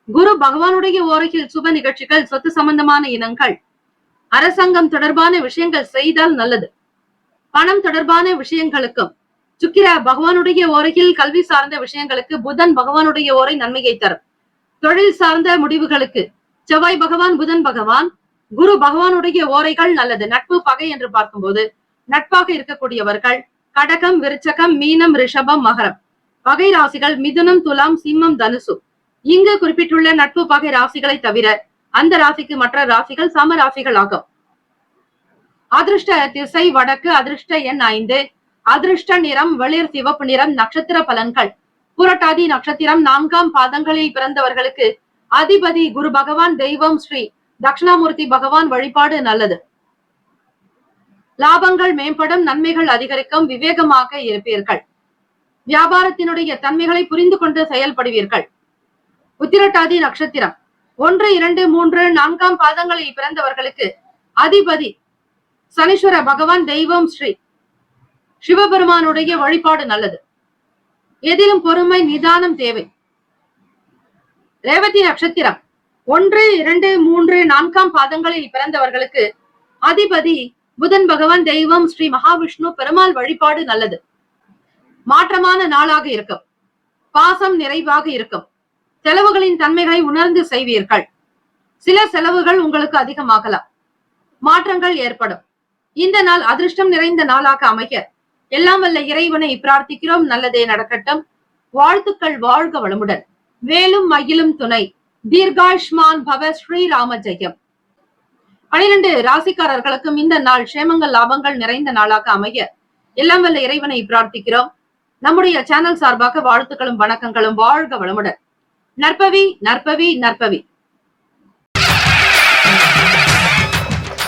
குரு பகவானுடைய ஓரையில் சுப நிகழ்ச்சிகள், சொத்து சம்பந்தமான இனங்கள், அரசாங்கம் தொடர்பான விஷயங்கள் செய்தால் நல்லது. பணம் தொடர்பான விஷயங்களுக்கும் சுக்கிர பகவானுடைய ஓரையில் கல்வி சார்ந்த விஷயங்களுக்கு, புதன் பகவானுடைய ஓரை நன்மையை தரும். தொழில் சார்ந்த முடிவுகளுக்கு செவ்வாய் பகவான், புதன் பகவான், குரு பகவானுடைய ஓரைகள் நல்லது. நட்பு பகை என்று பார்க்கும்போது நட்பாக இருக்கக்கூடியவர்கள் கடகம், விருச்சகம், மீனம், ரிஷபம், மகரம். பகை ராசிகள் மிதுனம், துலாம், சிம்மம், தனுசு. இங்கு குறிப்பிட்டுள்ள நட்பு பகை ராசிகளை தவிர அந்த ராசிக்கு மற்ற ராசிகள் சம ராசிகள் ஆகும். அதிர்ஷ்ட திசை வடக்கு. அதிர்ஷ்ட எண் 5. அதிர்ஷ்ட நிறம் வெளிர் சிவப்பு நிறம். நட்சத்திர பலன்கள். புரட்டாதி நட்சத்திரம் 4ஆம் பாதங்களில் பிறந்தவர்களுக்கு அதிபதி குரு பகவான். தெய்வம் ஸ்ரீ தட்சிணாமூர்த்தி பகவான் வழிபாடு நல்லது. லாபங்கள் மேம்படும். நன்மைகள் அதிகரிக்கும். விவேகமாக இருப்பீர்கள். வியாபாரத்தினுடைய தன்மைகளை புரிந்து கொண்டு செயல்படுவீர்கள். உத்திரட்டாதி நட்சத்திரம் 1, 2, 3, 4ஆம் பாதங்களில் பிறந்தவர்களுக்கு அதிபதி சனீஸ்வர பகவான். தெய்வம் ஸ்ரீ சிவபெருமானுடைய வழிபாடு நல்லது. எதிலும் பொறுமை, நிதானம் தேவை. ரேவதி நட்சத்திரம் 1, 2, 3, 4ஆம் பாதங்களில் பிறந்தவர்களுக்கு அதிபதி புதன் பகவான். தெய்வம் ஸ்ரீ மகாவிஷ்ணு பெருமாள் வழிபாடு நல்லது. மாற்றமான நாளாக இருக்கும். பாசம் நிறைவாக இருக்கும். செலவுகளின் தன்மைகளை உணர்ந்து செய்வீர்கள். சில செலவுகள் உங்களுக்கு அதிகமாகலாம். மாற்றங்கள் ஏற்படும். இந்த நாள் அதிர்ஷ்டம் நிறைந்த நாளாக அமைய எல்லாம் வல்ல இறைவனை பிரார்த்திக்கிறோம். நல்லதே நடக்கட்டும். வாழ்த்துக்கள். வாழ்க வளமுடன். வேலும் மயிலும் துணை. தீர்காயுஷ்மான் பவ. ஸ்ரீராம ஜெயம். 12 ராசிக்காரர்களுக்கும் இந்த நாள் சேமங்கள், லாபங்கள் நிறைந்த நாளாக அமைய எல்லாம் வல்ல இறைவனை பிரார்த்திக்கிறோம். நம்முடைய சேனல் சார்பாக வாழ்த்துக்களும் வணக்கங்களும். வாழ்க வளமுடன். நற்பவி நற்பவி நற்பவி.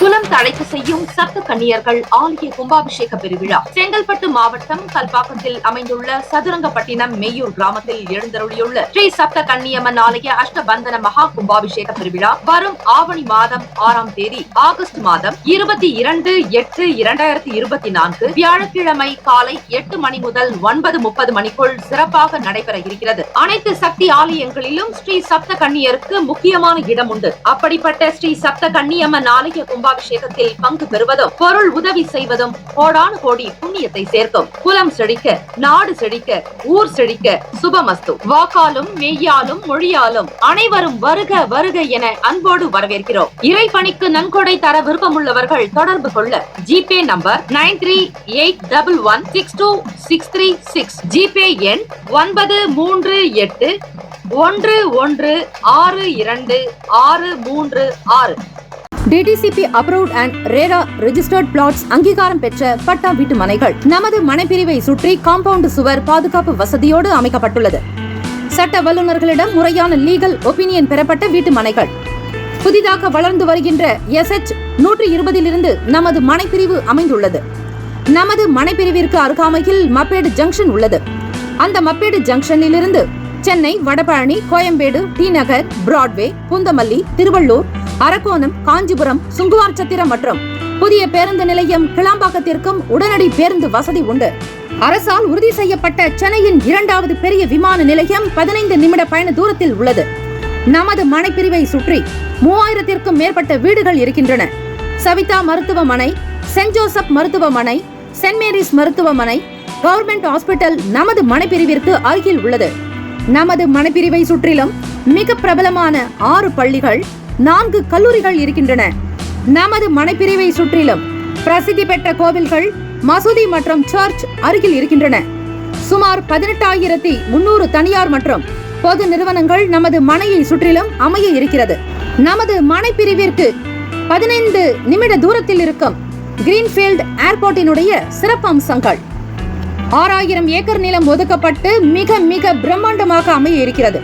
குலம் தழைத்து செய்யும் சப்த கன்னியர்கள் ஆலய கும்பாபிஷேக பெருவிழா செங்கல்பட்டு மாவட்டம் கல்பாக்கத்தில் அமைந்துள்ள சதுரங்கப்பட்டினம் மெய்யூர் கிராமத்தில் எழுந்தருளியுள்ள ஸ்ரீ சப்த கன்னியம்மன் ஆலய அஷ்டபந்தன மகா கும்பாபிஷேக பெருவிழா வரும் ஆவணி மாதம் 6ஆம் தேதி ஆகஸ்ட் மாதம் 22/8/2024 வியாழக்கிழமை காலை 8 மணி முதல் 9:30 மணிக்குள் சிறப்பாக நடைபெற இருக்கிறது. அனைத்து சக்தி ஆலயங்களிலும் ஸ்ரீ சப்த கன்னியருக்கு முக்கியமான இடம் உண்டு. அப்படிப்பட்ட ஸ்ரீ சப்த கன்னியம்மன் ஆலய கும்பாபிஷேகத்தில் பங்கு பெறுவதும் பொருள் உதவி செய்வதும் கோடானு கோடி புண்ணியத்தை சேர்க்கும். குலம் செழிக்க, நாடு செழிக்க, ஊர் செழிக்க. சுபமஸ்து. வாக்காலும் மெய்யாலும் மொழியாலும் அனைவரும் வருக வருக என அன்போடு வரவேற்கிறோம். இறைப்பணிக்கு நன்கொடை தர விருப்பமுள்ளவர்கள் தொடர்பு கொள்ள ஜிபே நம்பர் 9381162636, ஜிபே எண் 938 11626366. DTCP approved and RERA registered plots அங்கீகாரம் பெற்ற பட்டா வீட்டு மனைகள் நமது மனைப்பிரிவை சுற்றி காம்பவுண்ட் சுவர் பாதுகாப்பு வசதியோடு அமைக்கப்பட்டுள்ளது. சட்ட வல்லுநர்களிடம் முறையான லீகல் ஒப்பீனியன் பெறப்பட்ட வீட்டு மனைகள். புதிதாக வளர்ந்து வருகின்ற SH 120 நமது மனைப்பிரிவு அமைந்துள்ளது. நமது மனைப்பிரிவிற்கு அருகாமையில் மப்பேடு ஜங்ஷன் உள்ளது. அந்த மப்பேடு ஜங்ஷனில் இருந்து சென்னை, வடபழனி, கோயம்பேடு, டி நகர், பிராட்வே, பூந்தமல்லி, திருவள்ளூர், அரக்கோணம், காஞ்சிபுரம், சுங்குவார்சத்திரம் மற்றும் புதிய பேருந்து நிலையம் கிளாம்பாக்கத்திற்கும் உடனடி பேருந்து வசதி உண்டு. அரசால் உறுதி செய்யப்பட்ட சென்னையின் 2வது பெரிய விமான நிலையம் 15 நிமிட பயண தூரத்தில் உள்ளது. நமது மனைப்பிரிவை சுற்றி 3000க்கும் மேற்பட்ட வீடுகள் இருக்கின்றன. சவிதா மருத்துவமனை, சென்ட் ஜோசப் மருத்துவமனை, சென்ட் மேரிஸ் மருத்துவமனை, கவர்மெண்ட் ஹாஸ்பிட்டல் நமது மனைப்பிரிவிற்கு அருகில் உள்ளது. நமது மனைப்பிரிவை சுற்றிலும் மிக பிரபலமான 6 பள்ளிகள், 4 கல்லூரிகள் இருக்கின்றன. நமது மனைப்பிரிவை சுற்றிலும் பிரசித்தி பெற்ற கோவில்கள், மசூதி மற்றும் சர்ச் அருகில் இருக்கின்றன. சுமார் 18,300 தனியார் மற்றும் பொது நிறுவனங்கள் நமது மனையை சுற்றிலும் அமைய இருக்கிறது. நமது மனைப்பிரிவிற்கு 15 நிமிட தூரத்தில் இருக்கும் கிரீன்ஃபீல்ட் ஏர்போர்ட்டினுடைய சிறப்பு அம்சங்கள். 6000 ஏக்கர் நிலம் ஒதுக்கப்பட்டு மிக மிக பிரம்மாண்டமாக அமைய இருக்கிறது.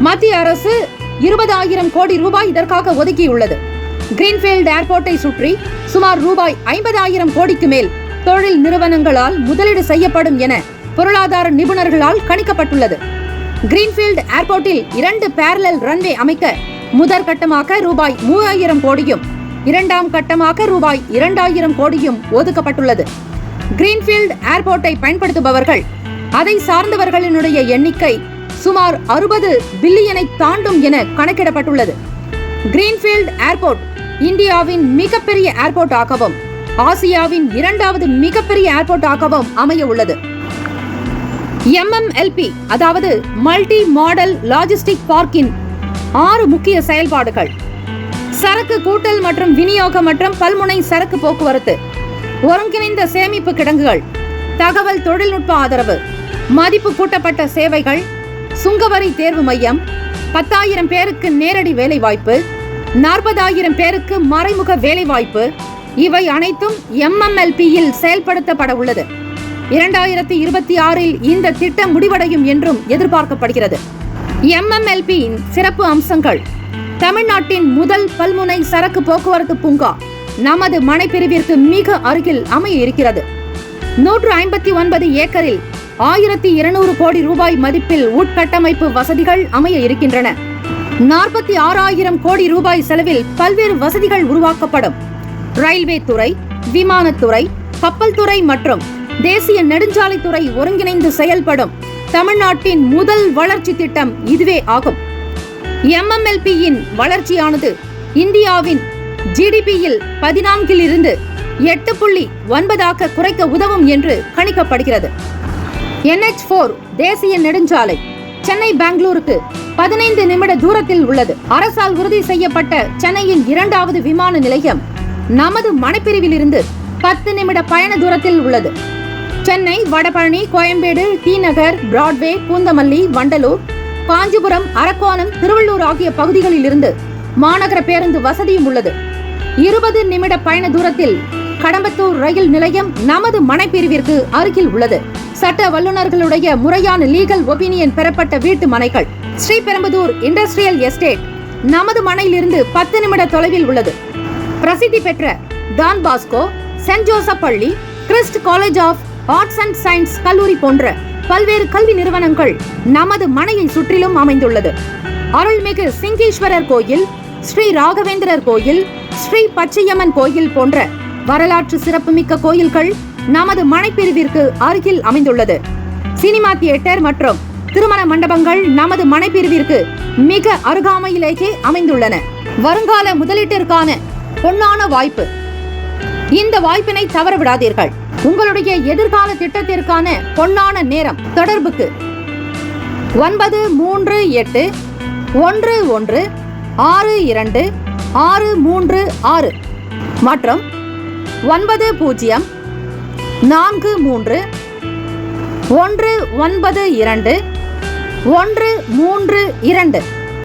மத்திய அரசு 20,000 கோடி ரூபாய் இதற்காக ஒதுக்கியுள்ளது. கிரீன்ஃபீல்ட் ஏர்போர்ட்டை சுற்றி சுமார் ரூபாய் 50,000 கோடிக்கு மேல் தொழில் நிறுவனங்களால் முதலீடு செய்யப்படும் என பொருளாதார நிபுணர்களால் கணிக்கப்பட்டுள்ளது. கிரீன்ஃபீல்ட் ஏர்போர்ட்டில் 2 பேரலல் ரன்வே அமைக்க முதற்கட்டமாக ரூபாய் 3,000 கோடியும் 2ஆம் கட்டமாக ரூபாய் 2,000 கோடியும் ஒதுக்கப்பட்டுள்ளது. கிரீன்ஃபீல்ட் ஏர்போர்ட்டை பயன்படுத்துபவர்கள், அதை சார்ந்தவர்களினுடைய எண்ணிக்கை சுமார் 60 பில்லியனை தாண்டும் என கணக்கிடப்பட்டுள்ளது. கிரீன்ஃபீல்ட் ஏர்போர்ட் இந்தியாவின் மிகப்பெரிய ஏர்போர்ட் ஆகவும் ஆசியாவின் 2வது மிகப்பெரிய ஏர்போர்ட் ஆகவும் அமைய உள்ளது. MMLP அதாவது மல்டி மாடல் லாஜிஸ்டிக் பார்க்கின் 6 முக்கிய செயல்பாடுகள்: சரக்கு கூட்டல் மற்றும் விநியோகம் மற்றும் பல்முனை சரக்கு போக்குவரத்து, ஒருங்கிணைந்த சேமிப்பு கிடங்குகள், தகவல் தொழில்நுட்ப ஆதரவு, மதிப்பு கூட்டப்பட்ட சேவைகள், சுங்கவரி தேர்வு மையம், 10,000 பேருக்கு நேரடி வேலைவாய்ப்பு, 40,000 பேருக்கு மறைமுக வேலைவாய்ப்பு, இவை அனைத்தும் MMLP-யில் செயல்படுத்தப்பட உள்ளது. 2026 இந்த திட்டம் முடிவடையும் என்றும் எதிர்பார்க்கப்படுகிறது. MMLP-யின் சிறப்பு அம்சங்கள்: தமிழ்நாட்டின் முதல் பல்முனை சரக்கு போக்குவரத்து பூங்கா நமது மனைப்பிரிவிற்கு மிக அருகில் அமைய இருக்கிறது. 159 ஏக்கரில் 1,200 கோடி ரூபாய் மதிப்பில் உட்கட்டமைப்பு வசதிகள் அமைய இருக்கின்றன. 46,000 கோடி ரூபாய் செலவில் பல்வேறு வசதிகள் உருவாக்கப்படும். ரயில்வே துறை, விமானத்துறை, கப்பல் துறை மற்றும் தேசிய நெடுஞ்சாலைத்துறை ஒருங்கிணைந்து செயல்படும் தமிழ்நாட்டின் முதல் வளர்ச்சி திட்டம் இதுவே ஆகும். MMLP-யின் வளர்ச்சியானது இந்தியாவின் GDP-யில் 14 8.9 குறைக்க உதவும் என்று கணிக்கப்படுகிறது. NH4 தேசிய நெடுஞ்சாலை சென்னை பெங்களூருக்கு 15 நிமிட தூரத்தில் உள்ளது. அரசால் உறுதி செய்யப்பட்ட சென்னையின் 2வது விமான நிலையம் நமது மனைப்பிரிவில் இருந்து 10 நிமிட பயண தூரத்தில் உள்ளது. சென்னை, வடபழனி, கோயம்பேடு, டி நகர், பிராட்வே, பூந்தமல்லி, வண்டலூர், காஞ்சிபுரம், அரக்கோணம், திருவள்ளூர் ஆகிய பகுதிகளில் இருந்து மாநகர பேருந்து வசதியும் உள்ளது. 20 நிமிட பயண தூரத்தில் கடம்பத்தூர் ரயில் நிலையம் நமது மனைப்பிரிவிற்கு அருகில் உள்ளது. சட்ட வல்லுநர்களுடைய முறையான லீகல் ஒப்பீனியன் பெறப்பட்ட வீட்டு மனைகள். ஸ்ரீபெரும்புதூர் இண்டஸ்ட்ரியல் எஸ்டேட் நமது மனையிலிருந்து 10 நிமிட தொலைவில் உள்ளது. பிரசித்தி பெற்ற டான் பாஸ்கோ, சென்ட் ஜோசப் பள்ளி, Christ college of arts and science கல்லூரி போன்ற பல்வேறு கல்வி நிறுவனங்கள் நமது மனையை சுற்றிலும் அமைந்துள்ளது. அருள்மிகு சிங்கீஸ்வரர் கோயில், ஸ்ரீ ராகவேந்திரர் கோயில், ஸ்ரீ பச்சையம்மன் கோயில் போன்ற வரலாற்று சிறப்புமிக்க கோயில்கள் நமது மனைப்பிரிவிற்கு அருகில் அமைந்துள்ளது. சினிமா தியேட்டர் மற்றும் திருமண மண்டபங்கள் நமது மனைப்பிரிவிற்கு மிக அருகாமையிலேயே அமைந்துள்ளன. வருங்கால முதலீட்டிற்கான பொன்னான வாய்ப்பு. இந்த வாய்ப்பினை தவறவிடாதீர்கள். உங்களுடைய எதிர்கால திட்டத்திற்கான பொன்னான நேரம். தொடர்புக்கு 938116236 மற்றும் 90431922 1332